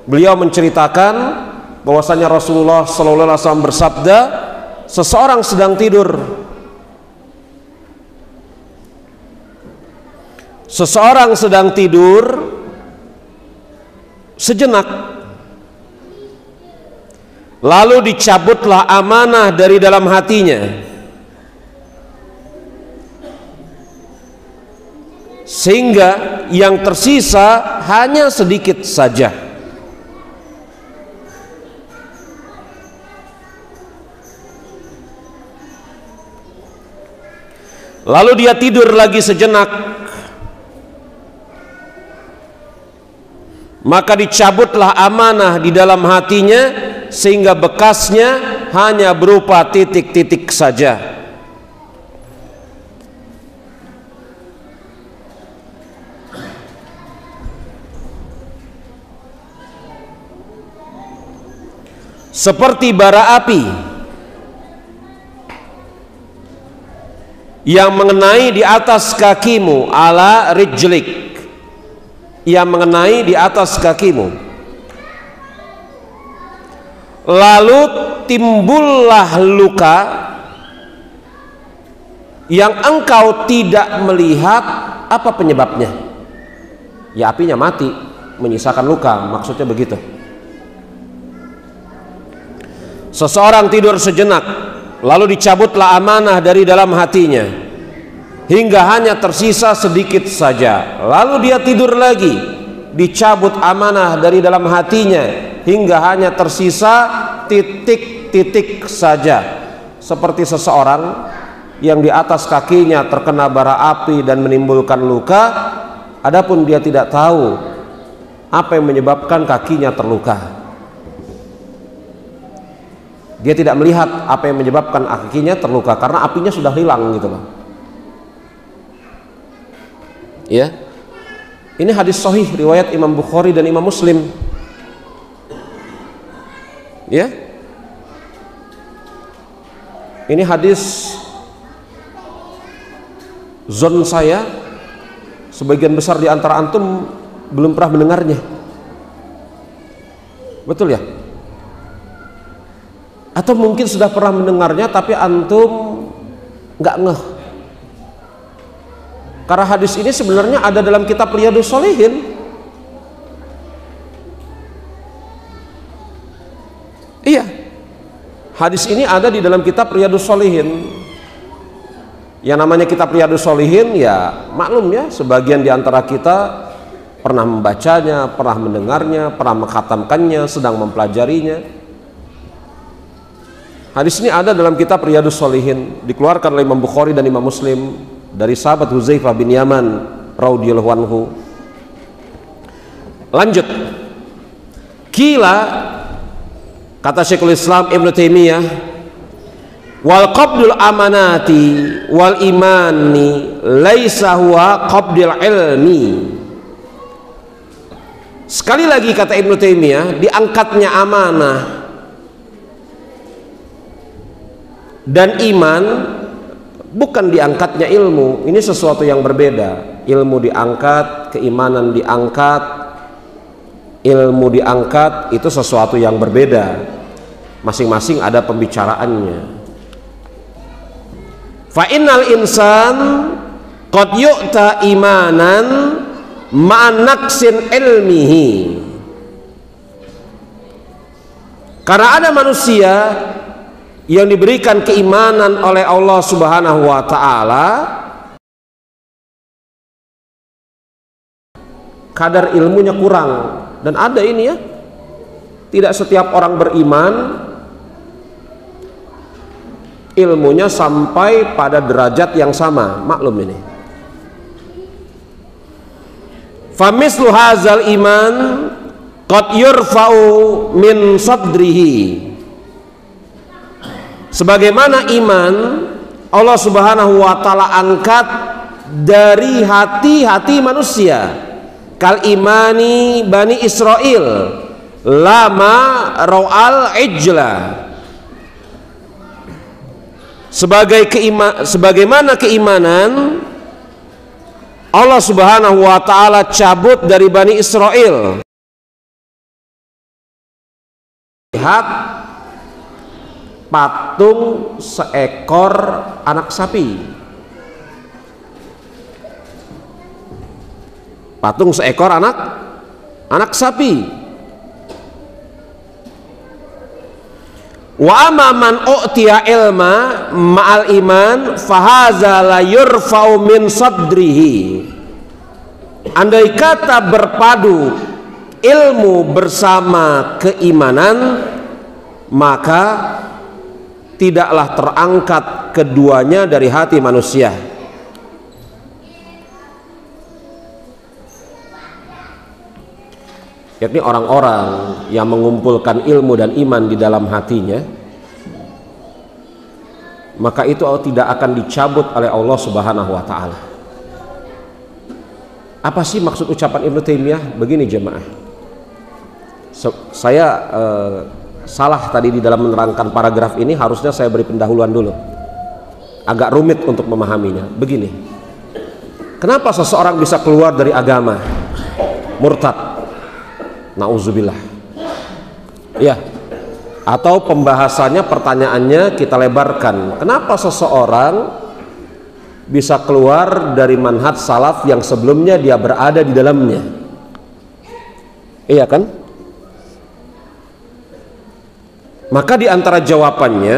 beliau menceritakan bahwasanya Rasulullah SAW bersabda, seseorang sedang tidur, sejenak, lalu dicabutlah amanah dari dalam hatinya, sehingga yang tersisa hanya sedikit saja. Lalu dia tidur lagi sejenak, maka dicabutlah amanah di dalam hatinya, sehingga bekasnya hanya berupa titik-titik saja. Seperti bara api yang mengenai di atas kakimu, ala rijlik, yang mengenai di atas kakimu, lalu timbullah luka yang engkau tidak melihat apa penyebabnya. Ya, apinya mati, menyisakan luka, maksudnya begitu. Seseorang tidur sejenak, lalu dicabutlah amanah dari dalam hatinya, hingga hanya tersisa sedikit saja. Lalu dia tidur lagi, dicabut amanah dari dalam hatinya, hingga hanya tersisa titik-titik saja. Seperti seseorang yang di atas kakinya terkena bara api dan menimbulkan luka, adapun dia tidak tahu apa yang menyebabkan kakinya terluka. Dia tidak melihat apa yang menyebabkan kakinya terluka karena apinya sudah hilang gitu loh. Ya. Ini hadis sahih riwayat Imam Bukhari dan Imam Muslim. Ya. Ini hadis zon saya, sebagian besar di antara antum belum pernah mendengarnya. Betul ya? Atau mungkin sudah pernah mendengarnya tapi antum nggak ngeh. Karena hadis ini sebenarnya ada dalam kitab Riyadhus Shalihin. Iya, hadis ini ada di dalam kitab Riyadhus Shalihin. Yang namanya kitab Riyadhus Shalihin, ya maklum ya, sebagian di antara kita pernah membacanya, pernah mendengarnya, pernah mengkhatamkannya, sedang mempelajarinya. Hadis ini ada dalam kitab Riyadhus Shalihin, dikeluarkan oleh Imam Bukhari dan Imam Muslim dari sahabat Hudzaifah bin Yaman radhiyallahu anhu. Lanjut. Kila, kata Syekhul Islam Ibnu Taimiyah, wal qabdul amanati wal imani laisa huwa qabdul ilmi. Sekali lagi kata Ibnu Taimiyah, diangkatnya amanah dan iman bukan diangkatnya ilmu. Ini sesuatu yang berbeda. Ilmu diangkat, keimanan diangkat. Ilmu diangkat itu sesuatu yang berbeda. Masing-masing ada pembicaraannya. Fa innal insan qad yu'ta imanan ma'an naqsin ilmihi. Karena ada manusia yang diberikan keimanan oleh Allah Subhanahu wa ta'ala, kadar ilmunya kurang. Dan ada ini ya, tidak setiap orang beriman ilmunya sampai pada derajat yang sama, maklum ini. Famislu hazal iman qad yurfa'u min sadrihi. Sebagaimana iman Allah Subhanahu wa ta'ala angkat dari hati-hati manusia, kal imani Bani Israel lama ra'al ijla, sebagaimana keimanan Allah Subhanahu wa ta'ala cabut dari Bani Israel lihat patung seekor anak sapi. Patung seekor anak sapi. Wa amma man u'tiya ilma ma'al iman fahaza la yurfa'u min sadrihi. Andai kata berpadu ilmu bersama keimanan, maka tidaklah terangkat keduanya dari hati manusia. Yakni orang-orang yang mengumpulkan ilmu dan iman di dalam hatinya, maka itu tidak akan dicabut oleh Allah Subhanahu wa ta'ala. Apa sih maksud ucapan Ibnu Taimiyah? Begini jemaah, saya salah tadi di dalam menerangkan paragraf ini, harusnya saya beri pendahuluan dulu, agak rumit untuk memahaminya. Begini, kenapa seseorang bisa keluar dari agama, murtad, nauzubillah, ya, atau pembahasannya, pertanyaannya kita lebarkan, kenapa seseorang bisa keluar dari manhaj salaf yang sebelumnya dia berada di dalamnya? Iya kan? Maka di antara jawabannya,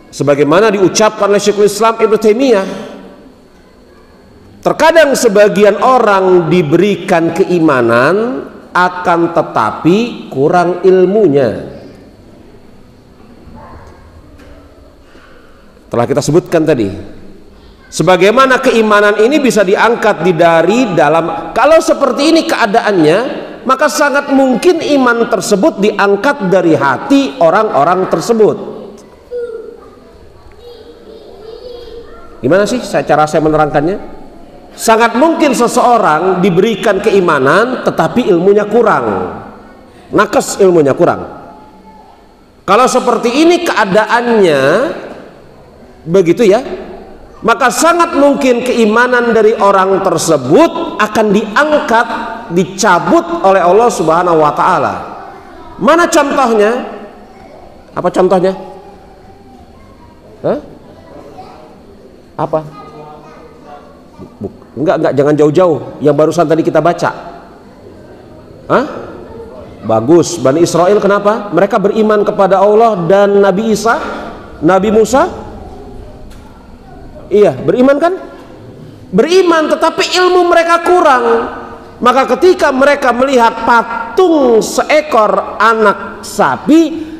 sebagaimana diucapkan oleh Syekhul Islam Ibnu Taimiyah, terkadang sebagian orang diberikan keimanan akan tetapi kurang ilmunya. Telah kita sebutkan tadi, sebagaimana keimanan ini bisa diangkat dari dalam. Kalau seperti ini keadaannya, maka sangat mungkin iman tersebut diangkat dari hati orang-orang tersebut. Gimana sih cara saya menerangkannya? Sangat mungkin seseorang diberikan keimanan tetapi ilmunya kurang, nakes ilmunya kurang. Kalau seperti ini keadaannya begitu ya, maka sangat mungkin keimanan dari orang tersebut akan diangkat, dicabut oleh Allah Subhanahu wa ta'ala. Mana contohnya? Apa contohnya? Hah? Apa? Enggak, jangan jauh-jauh. Yang barusan tadi kita baca. Hah? Bagus. Bani Israel kenapa? Mereka beriman kepada Allah dan Nabi Isa, Nabi Musa. Iya, beriman kan? Beriman, tetapi ilmu mereka kurang. Maka ketika mereka melihat patung seekor anak sapi,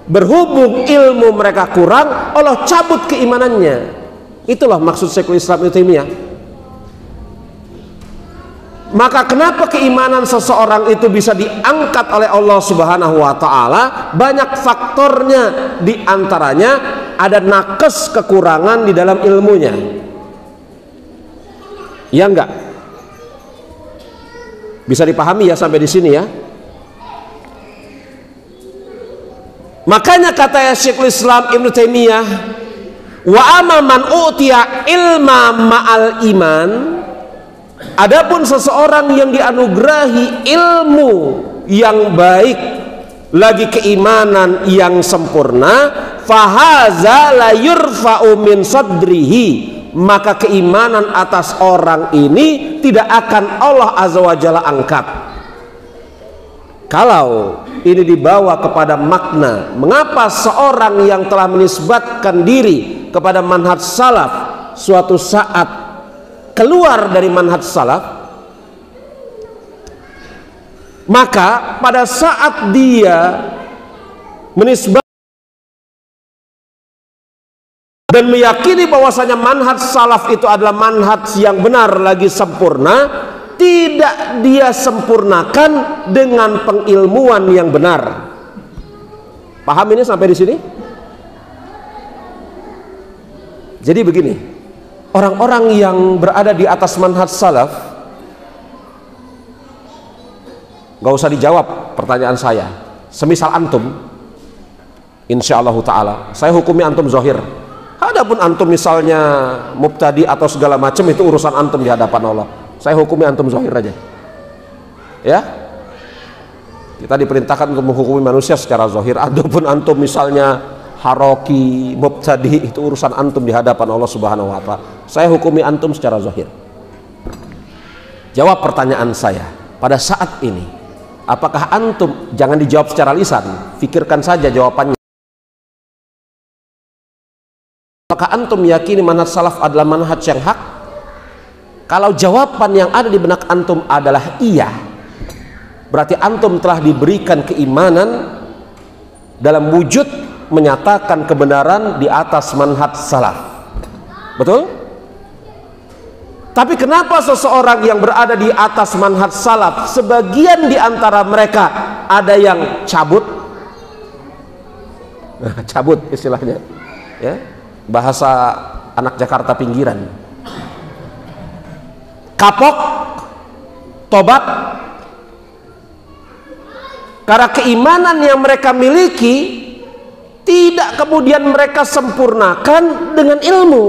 berhubung ilmu mereka kurang, Allah cabut keimanannya. Itulah maksud Syekhul Islam Ibnu Taimiyah. Maka kenapa keimanan seseorang itu bisa diangkat oleh Allah Subhanahu wa ta'ala? Banyak faktornya, di antaranya ada nakes, kekurangan di dalam ilmunya. Ya enggak? Bisa dipahami ya sampai di sini ya? Makanya kata Syekhul Islam Ibnu Taimiyah, wa amma man utiya ilma ma'al iman, adapun seseorang yang dianugerahi ilmu yang baik lagi keimanan yang sempurna, fahaza la yurfa'u min sadrihi, maka keimanan atas orang ini tidak akan Allah Azza wa Jalla angkat. Kalau ini dibawa kepada makna mengapa seorang yang telah menisbatkan diri kepada manhaj salaf suatu saat keluar dari manhaj salaf, maka pada saat dia menisbat dan meyakini bahwasanya manhaj salaf itu adalah manhaj yang benar lagi sempurna, tidak dia sempurnakan dengan pengilmuan yang benar. Paham ini sampai di sini? Jadi begini, orang-orang yang berada di atas manhaj salaf, gak usah dijawab pertanyaan saya. Semisal antum, insyaallah ta'ala saya hukumi antum zahir. Adapun antum misalnya mubtadi atau segala macam, itu urusan antum di hadapan Allah. Saya hukumi antum zahir aja. Ya, kita diperintahkan untuk menghukumi manusia secara zahir. Adapun antum misalnya haroki, mubtadi, itu urusan antum di hadapan Allah Subhanahu wa ta'ala. Saya hukumi antum secara zahir. Jawab pertanyaan saya pada saat ini. Apakah antum, jangan dijawab secara lisan, pikirkan saja jawabannya. Apakah antum meyakini manhaj salaf adalah manhaj yang hak? Kalau jawaban yang ada di benak antum adalah iya, berarti antum telah diberikan keimanan dalam wujud menyatakan kebenaran di atas manhaj salaf. Betul? Tapi kenapa seseorang yang berada di atas manhaj salaf, sebagian di antara mereka ada yang cabut? Cabut istilahnya, ya, bahasa anak Jakarta pinggiran. Kapok, tobat, karena keimanan yang mereka miliki tidak kemudian mereka sempurnakan dengan ilmu,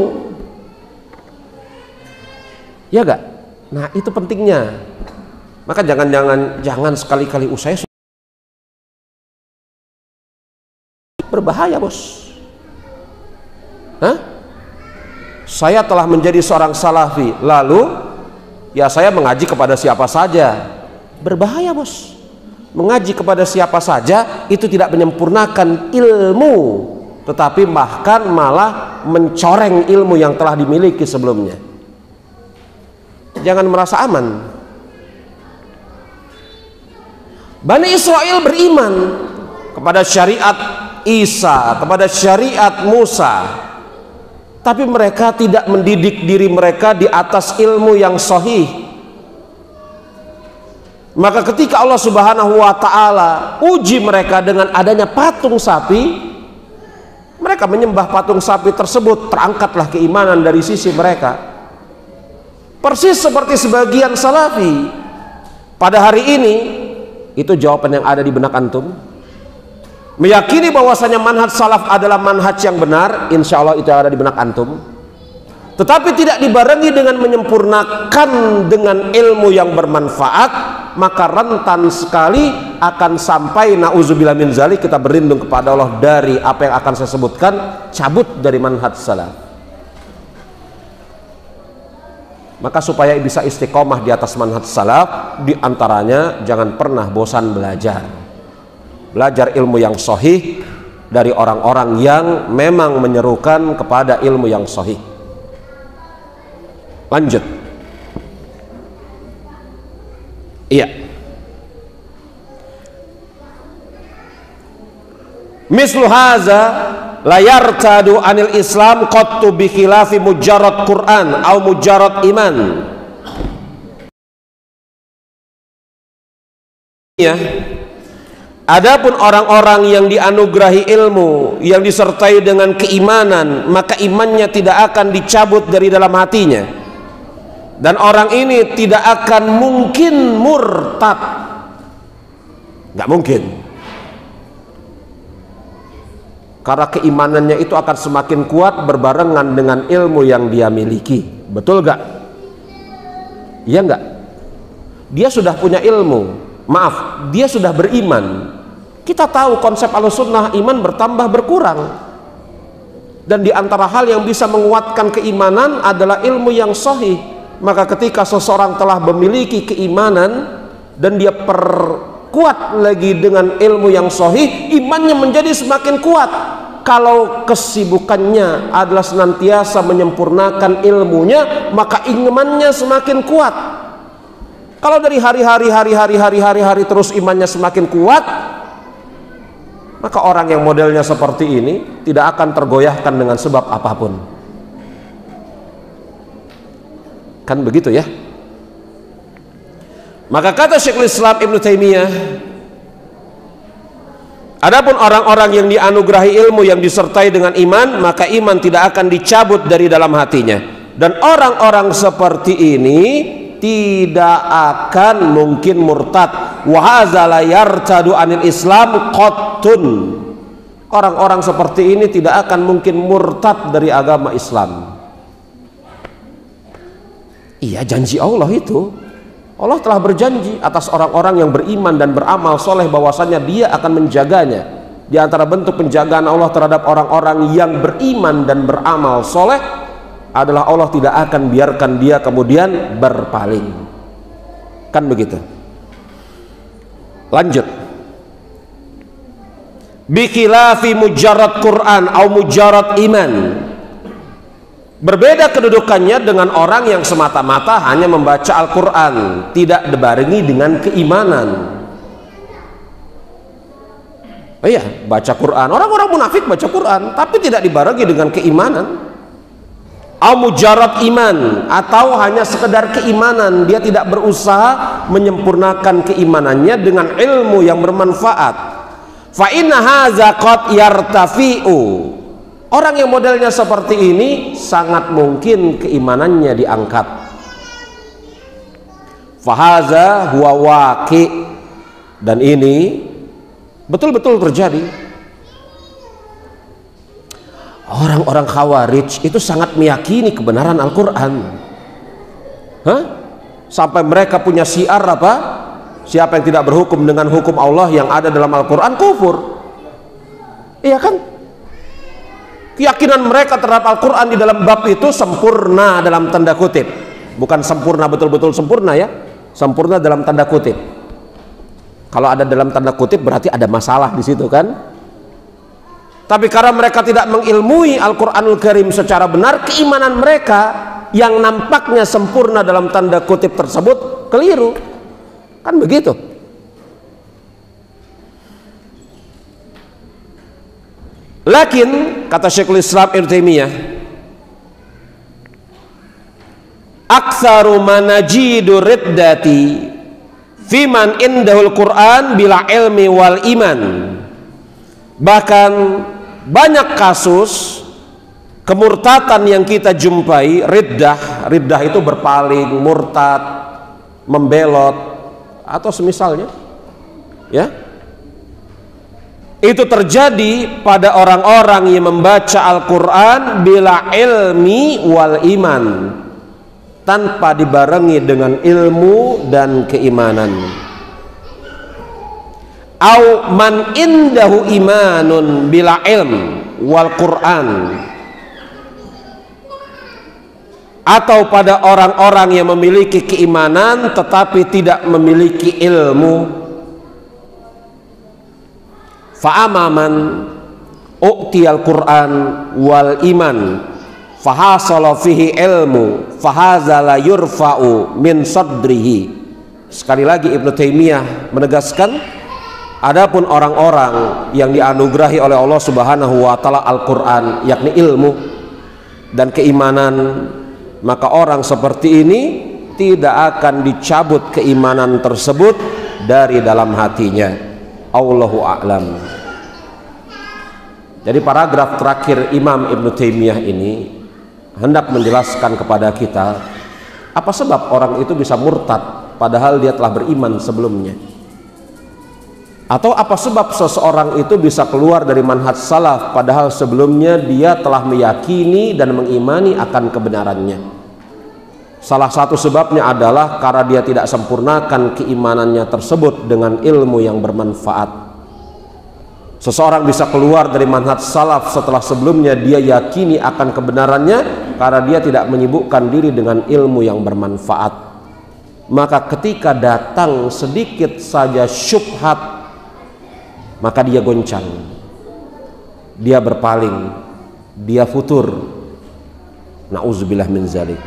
ya gak? Nah itu pentingnya. Maka jangan sekali-kali usai berbahaya, bos. Hah? Saya telah menjadi seorang salafi, lalu ya saya mengaji kepada siapa saja. Berbahaya, bos. Mengaji kepada siapa saja itu tidak menyempurnakan ilmu, tetapi bahkan malah mencoreng ilmu yang telah dimiliki sebelumnya. Jangan merasa aman. Bani Israel beriman kepada syariat Isa, kepada syariat Musa, tapi mereka tidak mendidik diri mereka di atas ilmu yang sahih. Maka ketika Allah Subhanahu wa ta'ala uji mereka dengan adanya patung sapi, mereka menyembah patung sapi tersebut, terangkatlah keimanan dari sisi mereka. Persis seperti sebagian salafi pada hari ini. Itu jawaban yang ada di benak antum. Meyakini bahwasanya manhaj salaf adalah manhaj yang benar, insya Allah itu yang ada di benak antum, tetapi tidak dibarengi dengan menyempurnakan dengan ilmu yang bermanfaat, maka rentan sekali akan sampai na'udzubillah min zalik, kita berlindung kepada Allah dari apa yang akan saya sebutkan, cabut dari manhaj salaf. Maka supaya bisa istiqomah di atas manhaj salaf, diantaranya jangan pernah bosan belajar. Belajar ilmu yang sahih dari orang-orang yang memang menyerukan kepada ilmu yang sahih. Lanjut. Iya. Mislu haza la yartadu anil Islam qattu bi khilafi mujarrad Quran au mujarrad iman. Ya. Adapun orang-orang yang dianugerahi ilmu yang disertai dengan keimanan, maka imannya tidak akan dicabut dari dalam hatinya, dan orang ini tidak akan mungkin murtad. Nggak mungkin, karena keimanannya itu akan semakin kuat berbarengan dengan ilmu yang dia miliki. Betul gak? Iya nggak? Dia sudah punya ilmu, maaf, dia sudah beriman. Kita tahu konsep Ahlussunnah, iman bertambah berkurang, dan di antara hal yang bisa menguatkan keimanan adalah ilmu yang sahih. Maka ketika seseorang telah memiliki keimanan dan dia perkuat lagi dengan ilmu yang sahih, imannya menjadi semakin kuat. Kalau kesibukannya adalah senantiasa menyempurnakan ilmunya, maka imannya semakin kuat. Kalau dari hari-hari terus imannya semakin kuat, maka orang yang modelnya seperti ini tidak akan tergoyahkan dengan sebab apapun. Kan begitu ya? Maka kata Syekhul Islam Ibnu Taimiyah, adapun orang-orang yang dianugerahi ilmu yang disertai dengan iman, maka iman tidak akan dicabut dari dalam hatinya, dan orang-orang seperti ini tidak akan mungkin murtad. Wa hadza la yartadu anil Islam qattun. Orang-orang seperti ini tidak akan mungkin murtad dari agama Islam. Iya, janji Allah itu. Allah telah berjanji atas orang-orang yang beriman dan beramal soleh bahwasanya dia akan menjaganya. Di antara bentuk penjagaan Allah terhadap orang-orang yang beriman dan beramal soleh adalah Allah tidak akan biarkan dia kemudian berpaling. Kan begitu. Lanjut. Bi khilafi mujarrad Quran atau mujarrad iman. Berbeda kedudukannya dengan orang yang semata-mata hanya membaca Al-Quran, tidak dibarengi dengan keimanan. Oh iya, baca Quran. Orang-orang munafik baca Quran, tapi tidak dibarengi dengan keimanan. Au mujarrad iman, atau hanya sekedar keimanan, dia tidak berusaha menyempurnakan keimanannya dengan ilmu yang bermanfaat. Fa inna hadza qad yartafi'u. Orang yang modelnya seperti ini sangat mungkin keimanannya diangkat. Fa hadza huwa waqi', dan ini betul-betul terjadi. Orang-orang Khawarij itu sangat meyakini kebenaran Al-Quran. Sampai mereka punya syiar apa? Siapa yang tidak berhukum dengan hukum Allah yang ada dalam Al-Quran kufur. Iya kan? Keyakinan mereka terhadap Al-Quran di dalam bab itu sempurna dalam tanda kutip. Bukan sempurna betul-betul sempurna ya. Sempurna dalam tanda kutip. Kalau ada dalam tanda kutip berarti ada masalah di situ kan? Tapi karena mereka tidak mengilmui Al-Quranul Karim secara benar, keimanan mereka yang nampaknya sempurna dalam tanda kutip tersebut keliru. Kan begitu. Lakin kata Syekhul Islam Ibnu Taimiyah, aktsaru manajidu riddati fiman indahul Quran bila ilmi wal iman. Bahkan banyak kasus kemurtatan yang kita jumpai, riddah itu berpaling, murtad, membelot atau semisalnya, ya, itu terjadi pada orang-orang yang membaca Al-Quran bila ilmi wal iman, tanpa dibarengi dengan ilmu dan keimanan. Au man indahu imanun bila ilm wal Quran, atau pada orang-orang yang memiliki keimanan tetapi tidak memiliki ilmu. Fa amaman u'tiyal Quran wal iman fahasala fihi ilmu fahaza la yurfa'u min sadrihi. Sekali lagi Ibnu Taimiyah menegaskan, adapun orang-orang yang dianugerahi oleh Allah Subhanahu wa taala Al-Qur'an, yakni ilmu dan keimanan, maka orang seperti ini tidak akan dicabut keimanan tersebut dari dalam hatinya. Allahu a'lam. Jadi paragraf terakhir Imam Ibnu Taimiyah ini hendak menjelaskan kepada kita apa sebab orang itu bisa murtad padahal dia telah beriman sebelumnya. Atau apa sebab seseorang itu bisa keluar dari manhaj salaf padahal sebelumnya dia telah meyakini dan mengimani akan kebenarannya. Salah satu sebabnya adalah karena dia tidak sempurnakan keimanannya tersebut dengan ilmu yang bermanfaat. Seseorang bisa keluar dari manhaj salaf setelah sebelumnya dia yakini akan kebenarannya karena dia tidak menyibukkan diri dengan ilmu yang bermanfaat. Maka ketika datang sedikit saja syubhat, maka dia goncang, dia berpaling, dia futur. Na'udzubillah min zalik.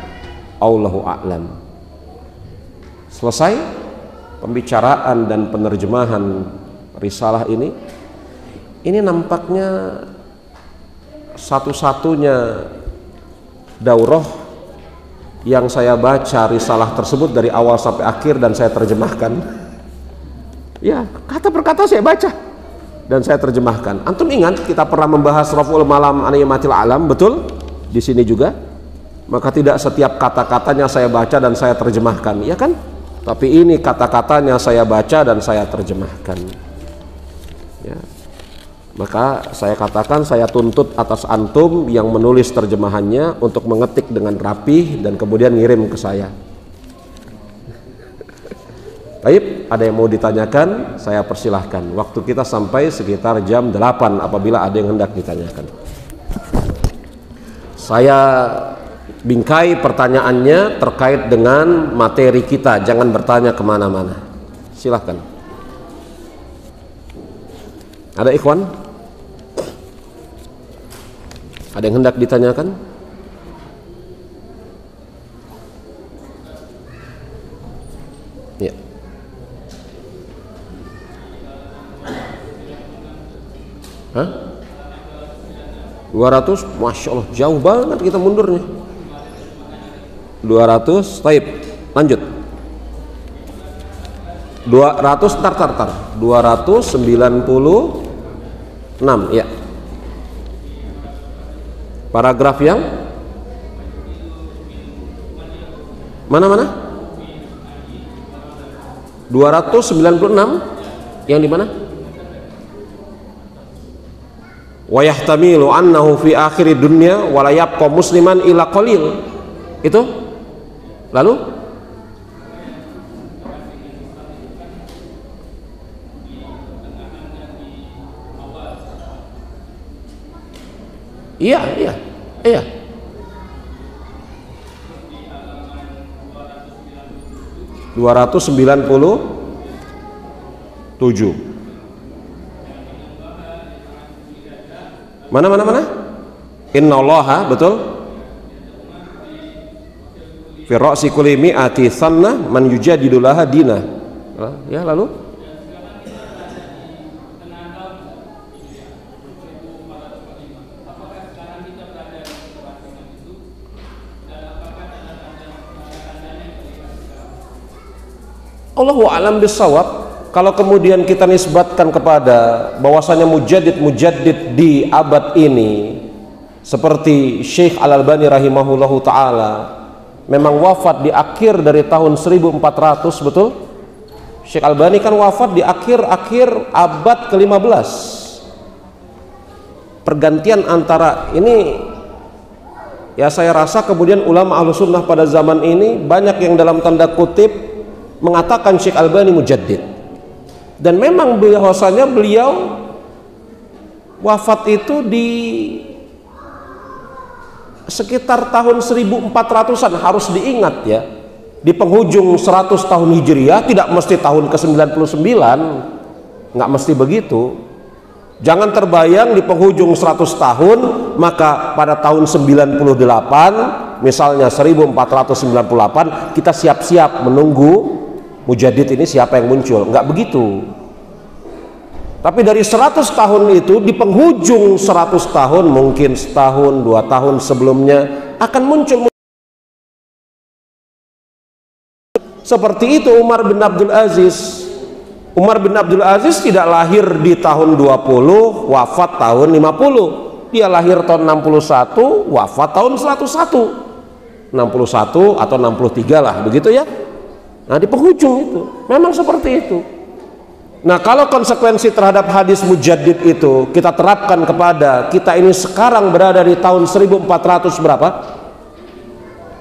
Allahu a'lam. Selesai pembicaraan dan penerjemahan risalah ini. Ini nampaknya satu-satunya daurah yang saya baca risalah tersebut dari awal sampai akhir dan saya terjemahkan. Ya, kata per kata saya baca dan saya terjemahkan. Antum ingat kita pernah membahas Raf'ul Malam an Imatil Alam, betul? Di sini juga. Maka tidak setiap kata-katanya saya baca dan saya terjemahkan, ya kan? Tapi ini kata-katanya saya baca dan saya terjemahkan. Ya. Maka saya katakan saya tuntut atas antum yang menulis terjemahannya untuk mengetik dengan rapih dan kemudian ngirim ke saya. Baik, ada yang mau ditanyakan, saya persilahkan. Waktu kita sampai sekitar jam 8 apabila ada yang hendak ditanyakan. Saya bingkai pertanyaannya terkait dengan materi kita, jangan bertanya kemana-mana. Silahkan. Ada ikhwan? Ada yang hendak ditanyakan? Hah? 200, Masya Allah, jauh banget kita mundurnya. 200, taib, lanjut. 200, tar. 296, ya. Paragraf yang mana? 296 yang di mana? Wa yahtamilu annahu fi akhir dunya wa la yabqa musliman ila qalil. Itu lalu iya 297. Mana? Innallaha, betul. Fi ra'si kulli mi'ati sanna man yujadidu laha dina. Ya, lalu Allahu a'lam bissawab. Kalau kemudian kita nisbatkan kepada bahwasanya mujaddid di abad ini seperti Syekh Al-Albani rahimahullahu taala memang wafat di akhir dari tahun 1400, betul? Syekh Al-Albani kan wafat di akhir abad ke-15. Pergantian antara ini, ya saya rasa kemudian ulama Ahlussunnah pada zaman ini banyak yang dalam tanda kutip mengatakan Syekh Al-Albani mujaddid. Dan memang bahwasanya beliau wafat itu di sekitar tahun 1400-an, harus diingat ya, di penghujung 100 tahun Hijriah, tidak mesti tahun ke-99, nggak mesti begitu. Jangan terbayang di penghujung 100 tahun maka pada tahun 98, misalnya 1498, kita siap-siap menunggu mujaddid ini siapa yang muncul. Enggak begitu. Tapi dari 100 tahun itu, di penghujung 100 tahun, mungkin setahun, 2 tahun sebelumnya akan muncul seperti itu. Umar bin Abdul Aziz tidak lahir di tahun 20, wafat tahun 50. Dia lahir tahun 61, wafat tahun 101, 61 atau 63 lah, begitu ya. Nah, di penghujung itu memang seperti itu. Nah, kalau konsekuensi terhadap hadis mujaddid itu kita terapkan kepada kita ini sekarang berada di tahun 1400 berapa?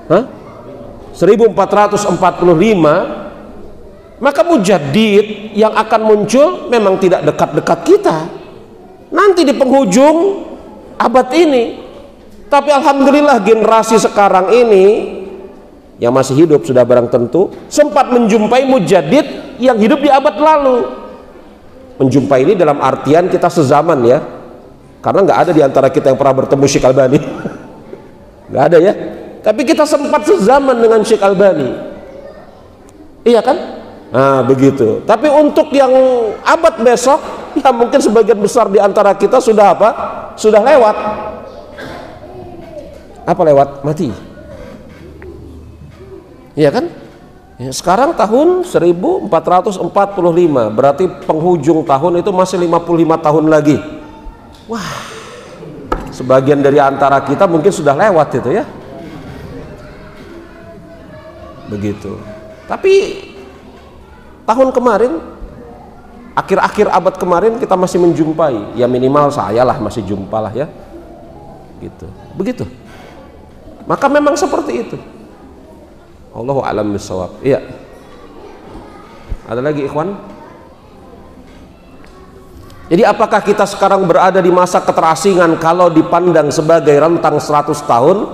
1445, maka mujaddid yang akan muncul memang tidak dekat-dekat kita. Nanti di penghujung abad ini. Tapi alhamdulillah generasi sekarang ini yang masih hidup sudah barang tentu sempat menjumpai mujaddid yang hidup di abad lalu. Menjumpai ini dalam artian kita sezaman ya, karena nggak ada di antara kita yang pernah bertemu Syekh Albani. Nggak ada ya, tapi kita sempat sezaman dengan Syekh Albani, iya kan? Nah begitu. Tapi untuk yang abad besok, ya mungkin sebagian besar di antara kita sudah apa? Sudah lewat. Apa lewat? Mati. Iya kan? Ya, sekarang tahun 1445, berarti penghujung tahun itu masih 55 tahun lagi. Wah, sebagian dari antara kita mungkin sudah lewat itu ya. Begitu. Tapi tahun kemarin, akhir-akhir abad kemarin kita masih menjumpai, ya minimal saya lah masih jumpa lah ya. Gitu. Begitu. Maka memang seperti itu. Allahu a'lam bishawab. Iya. Ada lagi ikhwan? Jadi apakah kita sekarang berada di masa keterasingan kalau dipandang sebagai rentang 100 tahun?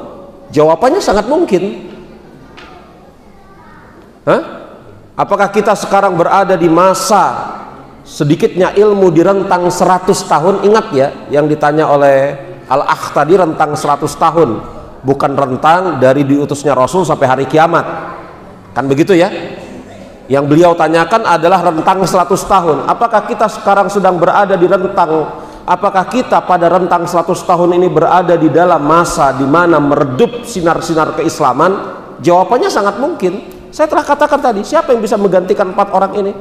Jawabannya sangat mungkin. Apakah kita sekarang berada di masa sedikitnya ilmu di rentang 100 tahun? Ingat ya, yang ditanya oleh Al-Akh tadi rentang 100 tahun. Bukan rentang dari diutusnya Rasul sampai hari kiamat, kan begitu ya. Yang beliau tanyakan adalah rentang 100 tahun. Apakah kita sekarang sedang berada di rentang Apakah kita pada rentang 100 tahun ini berada di dalam masa di mana meredup sinar-sinar keislaman? Jawabannya sangat mungkin. Saya telah katakan tadi, siapa yang bisa menggantikan 4 orang ini?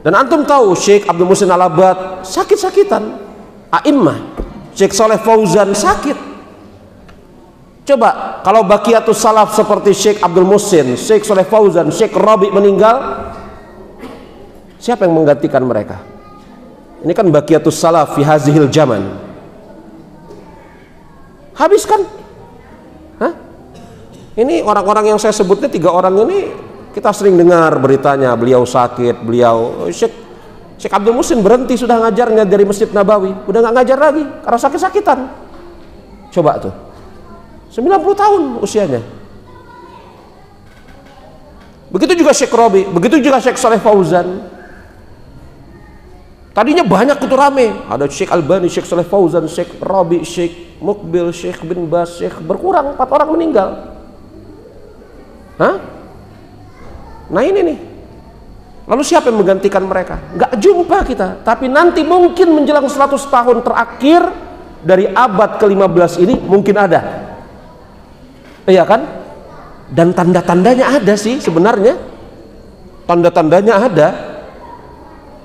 Dan antum tahu Syekh Abdul Muhsin Al-Abbad sakit-sakitan, a'immah Syekh Saleh Fauzan sakit. Coba kalau Baqiyatus Salaf seperti Syekh Abdul Muhsin, Syekh Saleh Fauzan, Syekh Rabi meninggal, siapa yang menggantikan mereka? Ini kan Baqiyatus Salaf fi hazihil zaman. Habis kan? Hah? Ini orang-orang yang saya sebutnya 3 orang ini kita sering dengar beritanya, beliau sakit, beliau Syekh Abdul Muhsin berhenti sudah ngajarnya dari Masjid Nabawi, udah nggak ngajar lagi karena sakit-sakitan. Coba tuh, 90 tahun usianya. Begitu juga Syekh Rabi, begitu juga Syekh Saleh Fauzan. Tadinya banyak itu rame, ada Syekh Albani, Syekh Saleh Fauzan, Syekh Rabi, Syekh Mukbil, Syekh bin Bas, Syekh, berkurang 4 orang meninggal. Hah? Nah ini nih. Lalu siapa yang menggantikan mereka? Nggak jumpa kita. Tapi nanti mungkin menjelang 100 tahun terakhir dari abad ke-15 ini mungkin ada. Iya kan? Dan tanda-tandanya ada sih sebenarnya. Tanda-tandanya ada.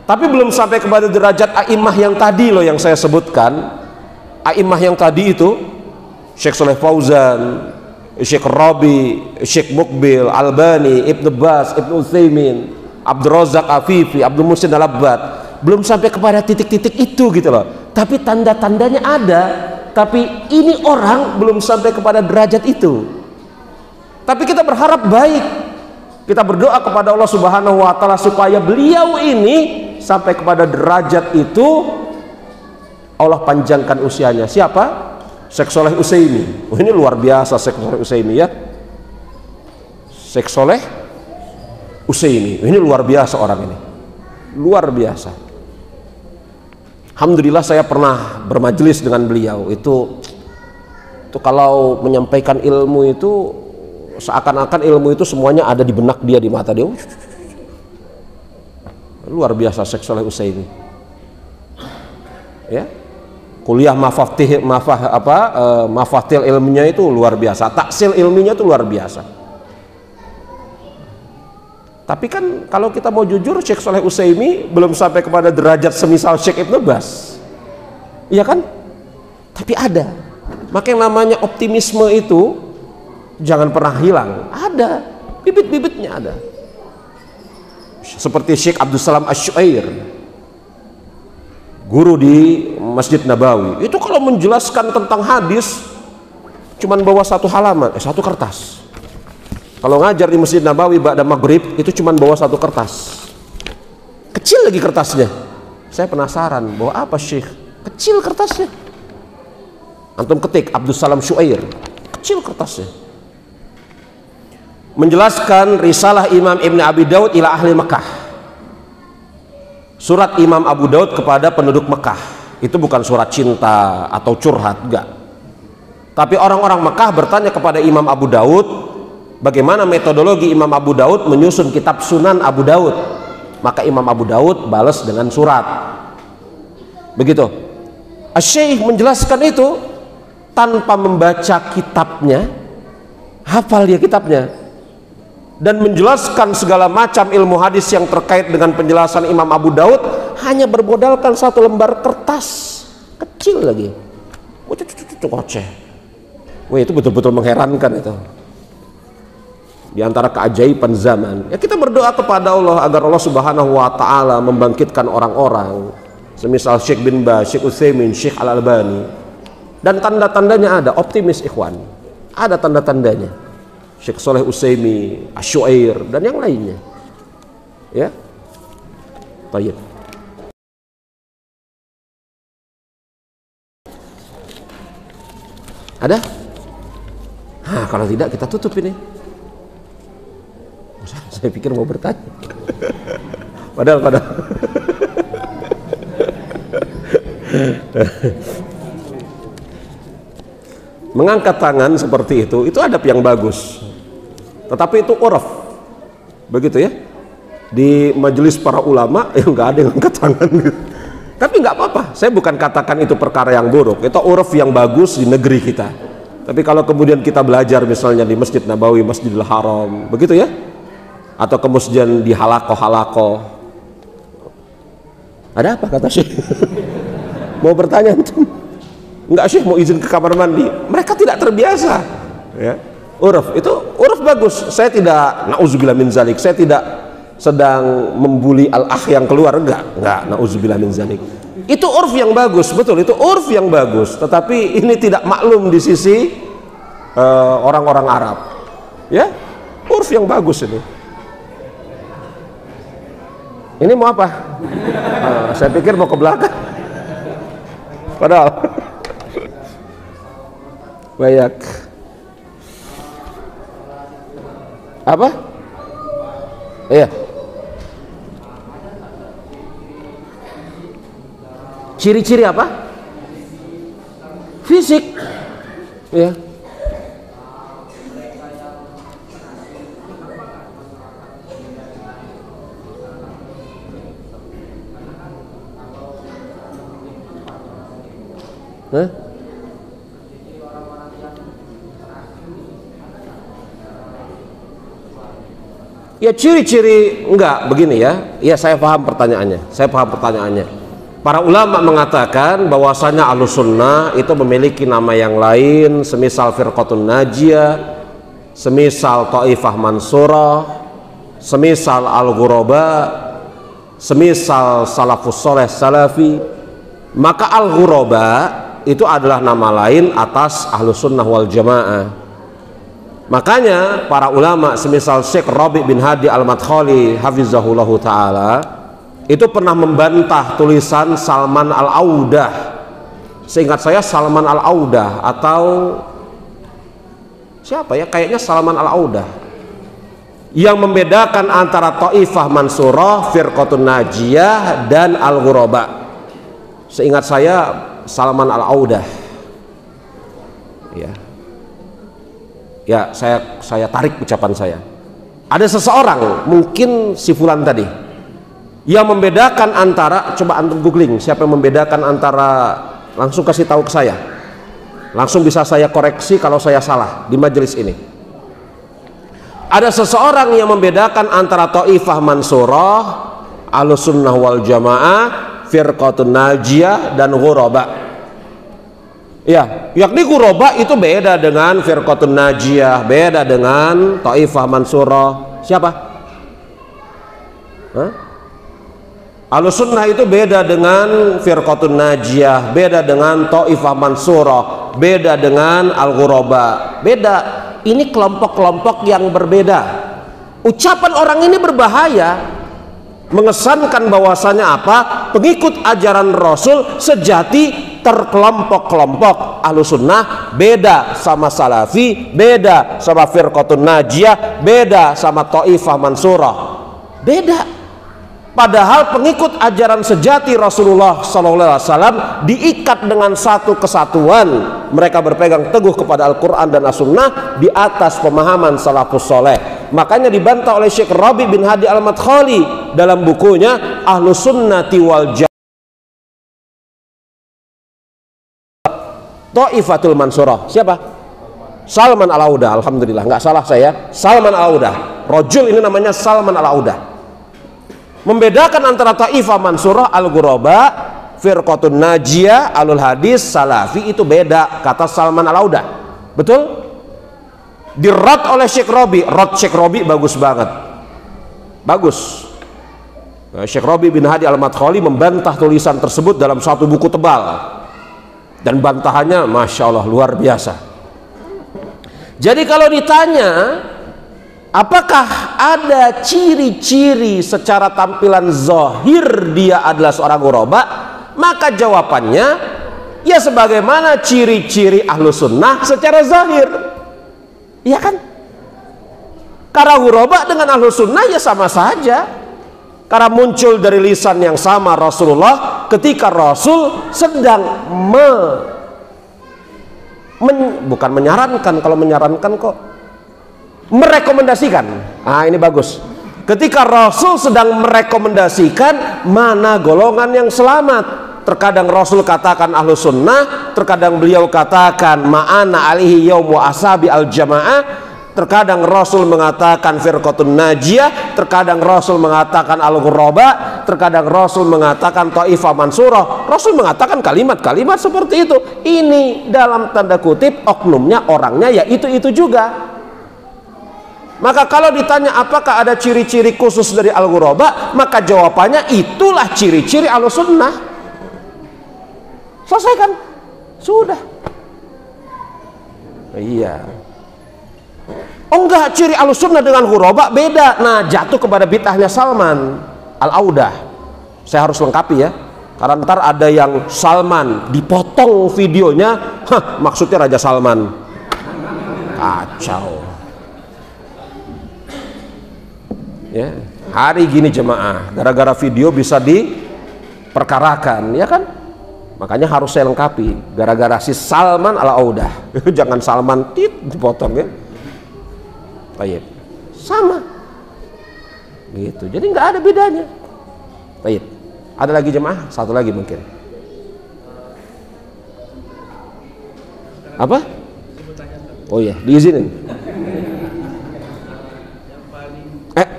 Tapi belum sampai kepada derajat a'immah yang tadi loh yang saya sebutkan. A'immah yang tadi itu Syekh Saleh Fauzan, Syekh Rabi, Syekh Mukbil, Albani, Ibn Bas, Ibn Utsaimin, Abdul Razak Afifi, Abdul Muhsin Al-Abbad. Belum sampai kepada titik-titik itu gitu loh. Tapi tanda-tandanya ada. Tapi ini orang belum sampai kepada derajat itu. Tapi kita berharap baik. Kita berdoa kepada Allah Subhanahu wa taala supaya beliau ini sampai kepada derajat itu, Allah panjangkan usianya. Siapa? Syekh Saleh Utsaimin. Oh, ini luar biasa Syekh Saleh Utsaimin ya. Syekh Saleh Utsaimin. Ini luar biasa orang ini. Luar biasa. Alhamdulillah saya pernah bermajelis dengan beliau. Itu kalau menyampaikan ilmu itu seakan-akan ilmu itu semuanya ada di benak dia, di mata dia. Luar biasa Syekh Saleh Utsaimin. Ya. Kuliah mafatil ilmunya itu luar biasa, taksil ilminya itu luar biasa. Tapi kan kalau kita mau jujur, Syekh Saleh Utsaimin belum sampai kepada derajat semisal Syekh Ibn Bas, iya kan? Tapi ada. Maka yang namanya optimisme itu jangan pernah hilang. Ada, bibit-bibitnya ada. Seperti Syekh Abdul Salam Asy-Syu'air, guru di Masjid Nabawi, itu kalau menjelaskan tentang hadis cuman bawa 1 halaman, 1 kertas. Kalau ngajar di Masjid Nabawi ba'da maghrib itu cuman bawa 1 kertas, kecil lagi kertasnya. Saya penasaran, bawa apa Syekh? Kecil kertasnya. Antum ketik Abdul Salam Syu'air, kecil kertasnya. Menjelaskan risalah Imam Ibn Abi Daud ila ahli Mekah, surat Imam Abu Daud kepada penduduk Mekah. Itu bukan surat cinta atau curhat, enggak. Tapi orang-orang Mekah bertanya kepada Imam Abu Daud, bagaimana metodologi Imam Abu Daud menyusun kitab Sunan Abu Daud. Maka Imam Abu Daud balas dengan surat. Begitu. Asy-Syaikh menjelaskan itu tanpa membaca kitabnya, hafal dia kitabnya, dan menjelaskan segala macam ilmu hadis yang terkait dengan penjelasan Imam Abu Daud hanya bermodalkan 1 lembar kertas kecil lagi. Koceh. Wah, itu betul-betul mengherankan itu. Di antara keajaiban zaman. Ya, kita berdoa kepada Allah agar Allah Subhanahu wa taala membangkitkan orang-orang semisal Syekh bin Baz, Syekh Utsaimin, Syekh Al-Albani. Dan tanda-tandanya ada, optimis ikhwan. Ada tanda-tandanya. Syekh Saleh Utsaimin, Asy-Syu'air dan yang lainnya. Ya. Baik. Ada? Nah, kalau tidak kita tutup ini. Saya pikir mau bertanya. Padahal. Mengangkat tangan seperti itu adab yang bagus. Tetapi itu uraf. Begitu ya. Di majelis para ulama yang nggak ada yang angkat tangan gitu. Tapi nggak apa-apa, saya bukan katakan itu perkara yang buruk, itu uruf yang bagus di negeri kita. Tapi kalau kemudian kita belajar misalnya di Masjid Nabawi, Masjidil Haram, begitu ya, atau kemudian di halaqoh, ada apa kata Syekh? Mau bertanya antum? Enggak, Syekh mau izin ke kamar mandi. Mereka tidak terbiasa ya. Uruf itu uruf bagus. Saya tidak, na'udzubillah min zalik, saya tidak sedang membuli al-akh yang keluar, enggak, na'udzubillah min zalik. Itu uruf yang bagus, betul, itu uruf yang bagus. Tetapi ini tidak maklum di sisi orang-orang Arab. Ya, uruf yang bagus ini. Ini mau apa? Saya pikir mau ke belakang. Padahal banyak apa? Iya. Ciri-ciri apa? Fisik. Ya. Hah? Ya ciri-ciri enggak begini ya. Ya saya paham pertanyaannya. Para ulama mengatakan bahwasanya Ahlus Sunnah itu memiliki nama yang lain, semisal Firqatun Najiyah, semisal Taifah Mansurah, semisal Al-Ghuraba, semisal Salafus Soleh Salafi. Maka Al-Ghuraba itu adalah nama lain atas Ahlus Sunnah wal Jamaah. Makanya para ulama semisal Syekh Rabi' bin Hadi Al-Madkhali hafizahullahu ta'ala itu pernah membantah tulisan Salman Al-Audah. Seingat saya Salman Al-Audah atau siapa ya, kayaknya Salman Al-Audah, yang membedakan antara Taifah Mansurah, Firqatun Najiyah dan Al-Ghuraba. Seingat saya Salman Al-Audah. Ya, saya tarik ucapan saya. Ada seseorang, mungkin si fulan tadi, yang membedakan antara, coba antum googling siapa yang membedakan antara, langsung kasih tahu ke saya. Langsung bisa saya koreksi kalau saya salah di majelis ini. Ada seseorang yang membedakan antara Taifah Mansurah, Ahlus Sunnah wal Jamaah, Firqatun Najiyah dan Ghuraba. Ya, yakni Ghuraba itu beda dengan Firqatun Najiyah, beda dengan Taifah Mansurah. Siapa? Ahlus Sunnah itu beda dengan Firqatun Najiyah, beda dengan Taifah Mansurah, beda dengan Al-Ghuraba. Beda. Ini kelompok-kelompok yang berbeda. Ucapan orang ini berbahaya, mengesankan bahwasanya apa? Pengikut ajaran Rasul sejati terkelompok-kelompok. Ahlus Sunnah beda sama Salafi, beda sama Firqatun Najiyah, beda sama Taifah Mansurah, beda. Padahal pengikut ajaran sejati Rasulullah SAW diikat dengan satu kesatuan. Mereka berpegang teguh kepada Al-Quran dan As-Sunnah di atas pemahaman salafus soleh. Makanya dibantah oleh Syekh Rabi' bin Hadi Al-Madkhali dalam bukunya Ahlus Sunnati wal Jamaah Taifatul Mansurah. Siapa? Salman Al-Audah. Alhamdulillah, nggak salah saya. Salman Al-Audah. Rajul ini namanya Salman Al-Audah. Membedakan antara Taifah Mansurah, Al-Ghuraba, Firqatun Najiyah, Ahlul Hadis, Salafi itu beda, kata Salman Al-Audah. Betul? Dirad oleh Syekh Rabi. Rad Syekh Rabi bagus banget. Bagus. Syekh Rabi bin Hadi Al-Madkhali membantah tulisan tersebut dalam satu buku tebal. Dan bantahannya Masya Allah luar biasa. Jadi kalau ditanya apakah ada ciri-ciri secara tampilan zahir dia adalah seorang ghuraba, maka jawabannya ya sebagaimana ciri-ciri Ahlus Sunnah secara zahir. Iya kan? Karena ghuraba dengan Ahlus Sunnah ya sama saja, karena muncul dari lisan yang sama Rasulullah ketika Rasul sedang bukan menyarankan, kalau menyarankan kok merekomendasikan. Ini bagus. Ketika Rasul sedang merekomendasikan mana golongan yang selamat, terkadang Rasul katakan ahlus sunnah, terkadang beliau katakan ma'ana alihi yaum wa ashabi al jamaah, terkadang Rasul mengatakan firqatun najiyah, terkadang Rasul mengatakan al-ghuraba, terkadang Rasul mengatakan ta'ifah mansurah. Rasul mengatakan kalimat-kalimat seperti itu. Ini dalam tanda kutip oknumnya, orangnya ya itu juga. Maka kalau ditanya apakah ada ciri-ciri khusus dari al-ghuraba, maka jawabannya itulah ciri-ciri al-sunnah. Selesai kan? Sudah. Iya. Oh enggak, ciri al-sunnah dengan ghuraba beda. Nah, jatuh kepada bid'ahnya Salman Al-Audah. Saya harus lengkapi ya, karena ntar ada yang Salman dipotong videonya, maksudnya Raja Salman. Kacau ya. Hari gini jemaah, gara-gara video bisa diperkarakan ya kan. Makanya harus saya lengkapi, gara-gara si Salman Al-Audah. Jangan Salman dipotong ya. Baik, sama gitu, jadi nggak ada bedanya. Baik, ada lagi jemaah, satu lagi mungkin. Apa? Oh iya, diizinin.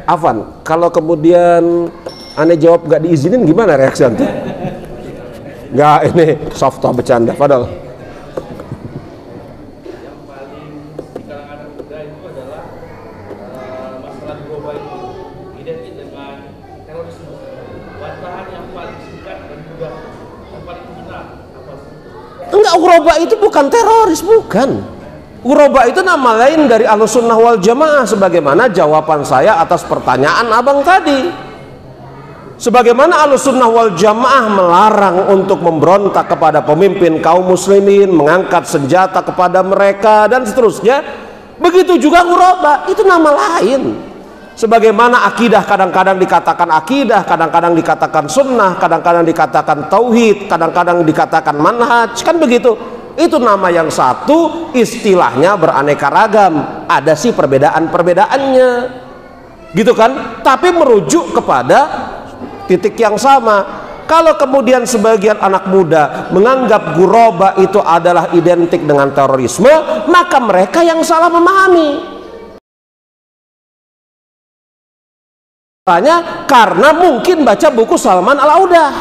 Afan, kalau kemudian aneh jawab nggak diizinin, gimana reaksi antum? Nggak, ini soft talk bercanda, padahal. Enggak, ghuraba itu bukan teroris, bukan. Ghuraba itu nama lain dari Ahlussunnah wal Jamaah, sebagaimana jawaban saya atas pertanyaan abang tadi. Sebagaimana Ahlussunnah wal Jamaah melarang untuk memberontak kepada pemimpin kaum muslimin, mengangkat senjata kepada mereka dan seterusnya, begitu juga ghuraba itu nama lain. Sebagaimana akidah kadang-kadang dikatakan akidah, kadang-kadang dikatakan sunnah, kadang-kadang dikatakan tauhid, kadang-kadang dikatakan manhaj, kan begitu. Itu nama yang satu, istilahnya beraneka ragam, ada sih perbedaan-perbedaannya, gitu kan? Tapi merujuk kepada titik yang sama. Kalau kemudian sebagian anak muda menganggap ghuraba itu adalah identik dengan terorisme, maka mereka yang salah memahami. Karena mungkin baca buku Salman Al-Audah.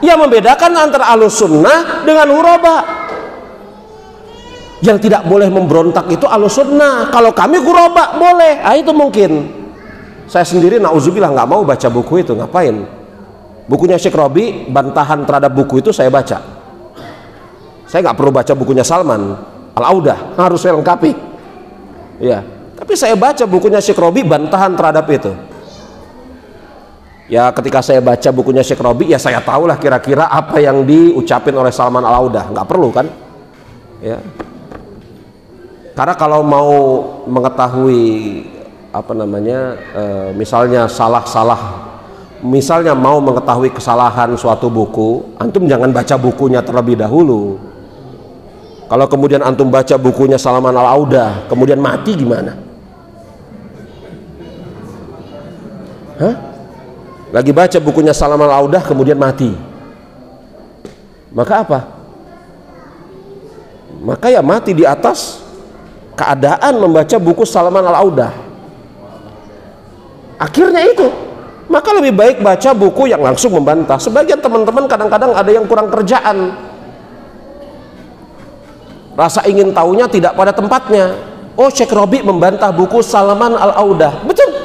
Yang membedakan antara Ahlussunnah dengan ghuraba. Yang tidak boleh memberontak itu Ahlussunnah. Kalau kami ghuraba boleh. Ah, itu mungkin. Saya sendiri nauzubillah nggak mau baca buku itu, ngapain? Bukunya Syekh Robi, bantahan terhadap buku itu saya baca. Saya nggak perlu baca bukunya Salman Al-Audah, harus saya lengkapi. Ya. Tapi saya baca bukunya Syekh Robi, bantahan terhadap itu. Ya, ketika saya baca bukunya Syekh Robi, ya saya tahulah kira-kira apa yang diucapin oleh Salman Al-Audah. Nggak perlu kan? Ya. Karena kalau mau mengetahui apa namanya, misalnya misalnya mau mengetahui kesalahan suatu buku, antum jangan baca bukunya terlebih dahulu. Kalau kemudian antum baca bukunya Salman Al-Audah, kemudian mati gimana? Hah? Lagi baca bukunya Salman Al-Audah kemudian mati, maka apa? Maka ya mati di atas keadaan membaca buku Salman Al-Audah. Akhirnya itu, maka lebih baik baca buku yang langsung membantah. Sebagian teman-teman kadang-kadang ada yang kurang kerjaan, rasa ingin tahunya tidak pada tempatnya. Oh, Syekh Robi membantah buku Salman Al-Audah, betul.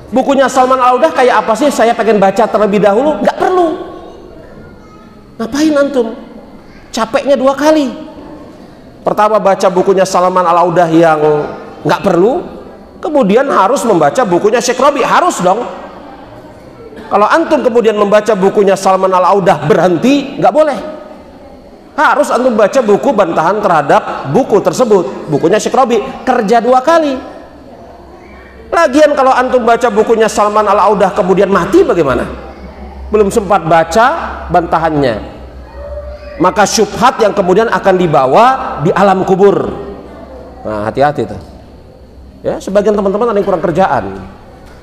Bukunya Salman Al-Audah kayak apa sih? Saya pengen baca terlebih dahulu. Nggak perlu. Ngapain antum? Capeknya 2 kali. Pertama baca bukunya Salman Al-Audah yang nggak perlu, kemudian harus membaca bukunya Syekh Robi, harus dong. Kalau antum kemudian membaca bukunya Salman Al-Audah berhenti, nggak boleh. Harus antum baca buku bantahan terhadap buku tersebut, bukunya Syekh Robi, kerja 2 kali. Lagian kalau antum baca bukunya Salman Al-Audah kemudian mati bagaimana? Belum sempat baca bantahannya, maka syubhat yang kemudian akan dibawa di alam kubur. Nah, hati-hati tuh. Ya, sebagian teman-teman ada yang kurang kerjaan,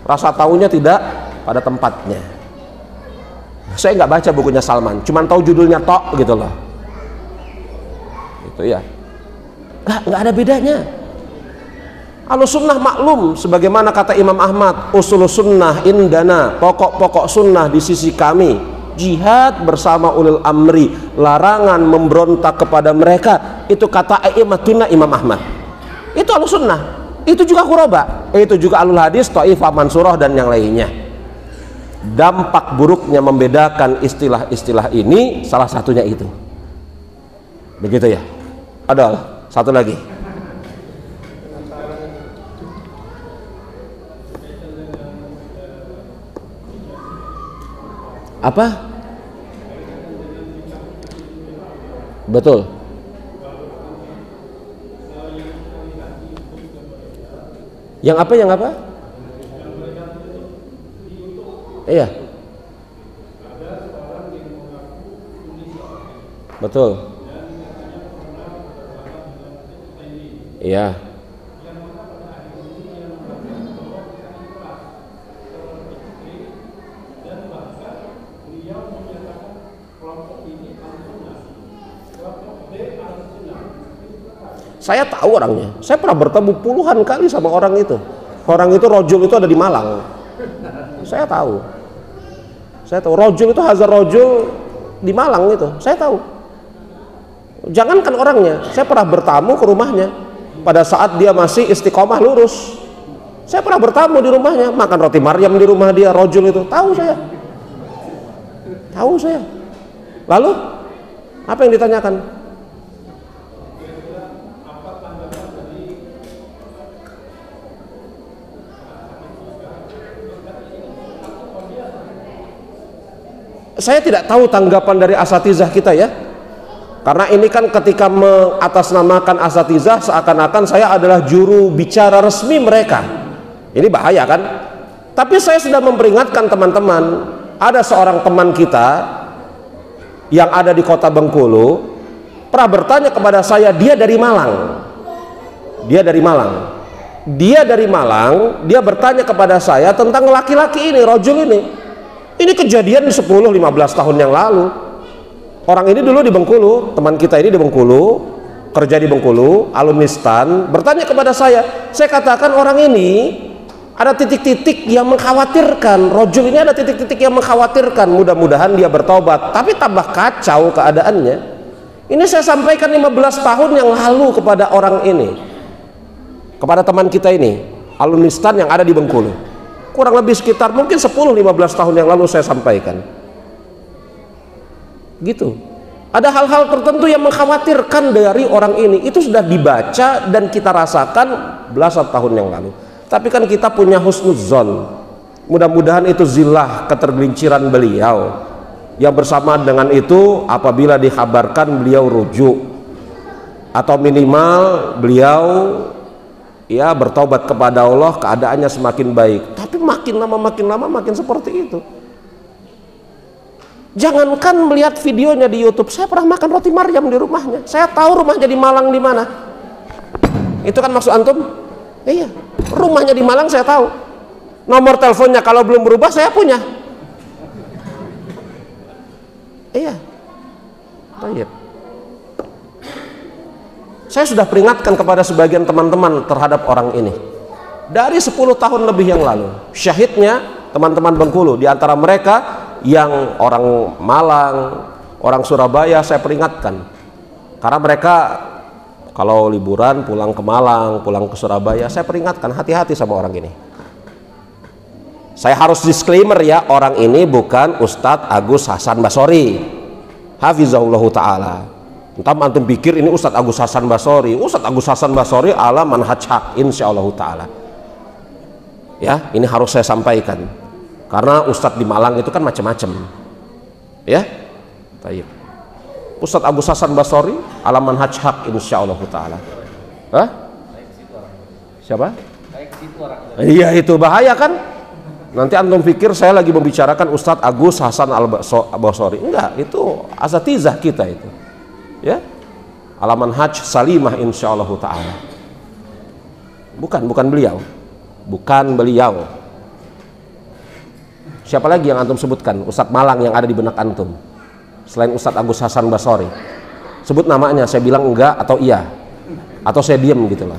rasa tahunya tidak pada tempatnya. Saya nggak baca bukunya Salman, cuman tahu judulnya tok gitu loh. Itu ya. Nggak ada bedanya. Ahlussunnah maklum, sebagaimana kata Imam Ahmad, usul sunnah indana, pokok-pokok sunnah di sisi kami, jihad bersama ulil amri, larangan memberontak kepada mereka. Itu kata a'immatuna Imam Ahmad. Itu ahlussunnah, itu juga quraba, itu juga ahlul hadis, Thaifah Mansurah dan yang lainnya. Dampak buruknya membedakan istilah-istilah ini salah satunya itu. Begitu ya. Ada satu lagi. Apa? Betul. Yang apa? Yang apa? Iya. Betul. Iya. Saya tahu orangnya. Saya pernah bertemu puluhan kali sama orang itu. Orang itu rojul itu ada di Malang. Saya tahu. Saya tahu rojul itu hazar rojul di Malang itu. Saya tahu. Jangankan orangnya, saya pernah bertamu ke rumahnya pada saat dia masih istiqomah lurus. Saya pernah bertamu di rumahnya, makan roti Maryam di rumah dia, rojul itu. Tahu saya. Tahu saya. Lalu apa yang ditanyakan? Saya tidak tahu tanggapan dari asatizah kita ya, karena ini kan ketika mengatasnamakan asatizah seakan-akan saya adalah juru bicara resmi mereka. Ini bahaya kan? Tapi saya sudah memperingatkan teman-teman, ada seorang teman kita yang ada di kota Bengkulu pernah bertanya kepada saya, dia dari Malang. Dia dari Malang, dia bertanya kepada saya tentang laki-laki ini, rojul ini. Ini kejadian 10-15 tahun yang lalu. Orang ini dulu di Bengkulu, teman kita ini di Bengkulu, kerja di Bengkulu, alumni STAN, bertanya kepada saya katakan orang ini ada titik-titik yang mengkhawatirkan, rojul ini ada titik-titik yang mengkhawatirkan, mudah-mudahan dia bertobat. Tapi tambah kacau keadaannya. Ini saya sampaikan 15 tahun yang lalu kepada orang ini, kepada teman kita ini, alumni STAN yang ada di Bengkulu. Kurang lebih sekitar mungkin 10-15 tahun yang lalu saya sampaikan gitu. Ada hal-hal tertentu yang mengkhawatirkan dari orang ini, itu sudah dibaca dan kita rasakan belasan tahun yang lalu. Tapi kan kita punya husnudzon, mudah-mudahan itu zillah, ketergelinciran beliau, yang bersamaan dengan itu apabila dikabarkan beliau rujuk atau minimal beliau ya bertobat kepada Allah, keadaannya semakin baik. Tapi makin lama makin seperti itu. Jangankan melihat videonya di YouTube, saya pernah makan roti Maryam di rumahnya. Saya tahu rumahnya di Malang di mana. Itu kan maksud antum? Iya, rumahnya di Malang saya tahu. Nomor teleponnya kalau belum berubah saya punya. Iya. Baik. Saya sudah peringatkan kepada sebagian teman-teman terhadap orang ini dari 10 tahun lebih yang lalu. Syahidnya teman-teman Bengkulu, di antara mereka yang orang Malang, orang Surabaya, saya peringatkan. Karena mereka kalau liburan pulang ke Malang, pulang ke Surabaya, saya peringatkan, hati-hati sama orang ini. Saya harus disclaimer ya, orang ini bukan Ustadz Agus Hasan Basori, hafizahullahu ta'ala. Entah antum pikir ini Ustadz Agus Hasan Basori. Ustadz Agus Hasan Basori ala manhaj haq insyaallah ta'ala. Ya, ini harus saya sampaikan. Karena Ustadz di Malang itu kan macam-macam. Ya. Baik. Ustadz Agus Hasan Basori ala manhaj haq insyaallah ta'ala. Hah? Siapa? Iya, itu bahaya kan? Nanti antum pikir saya lagi membicarakan Ustadz Agus Hasan Al-Basori. Enggak, itu asatizah kita itu. Ya, alaman haj salimah insyaallah ta'ala. Bukan beliau. Siapa lagi yang antum sebutkan Ustadz Malang yang ada di benak antum selain Ustadz Agus Hasan Basori? Sebut namanya, saya bilang enggak atau iya, atau saya diam gitu lah.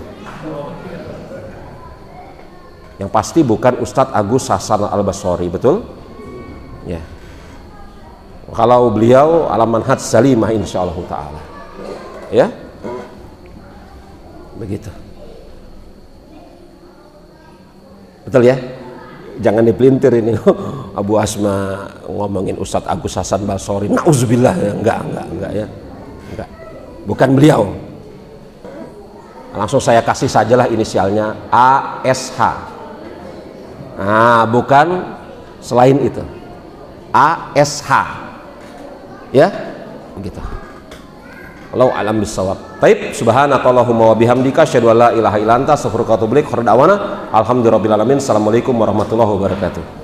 Yang pasti bukan Ustadz Agus Hasan Al Basori, betul? Ya. Kalau beliau ala manhaj salimah insyaallah taala. Ya. Begitu. Betul ya? Jangan dipelintir ini. Abu Asma ngomongin Ustadz Agus Hasan Basori, nauzubillah. Enggak ya. Enggak. Bukan beliau. Langsung saya kasih sajalah inisialnya ASH. Nah, bukan selain itu. ASH. Ya? Begitu. Allahu a'lam bissawab. Taib, subhanakallahumma wa bihamdika asyhadu an la ilaha illa anta astaghfiruka wa atubu ilaik. Alhamdulillahirabbil alamin. Assalamualaikum warahmatullahi wabarakatuh.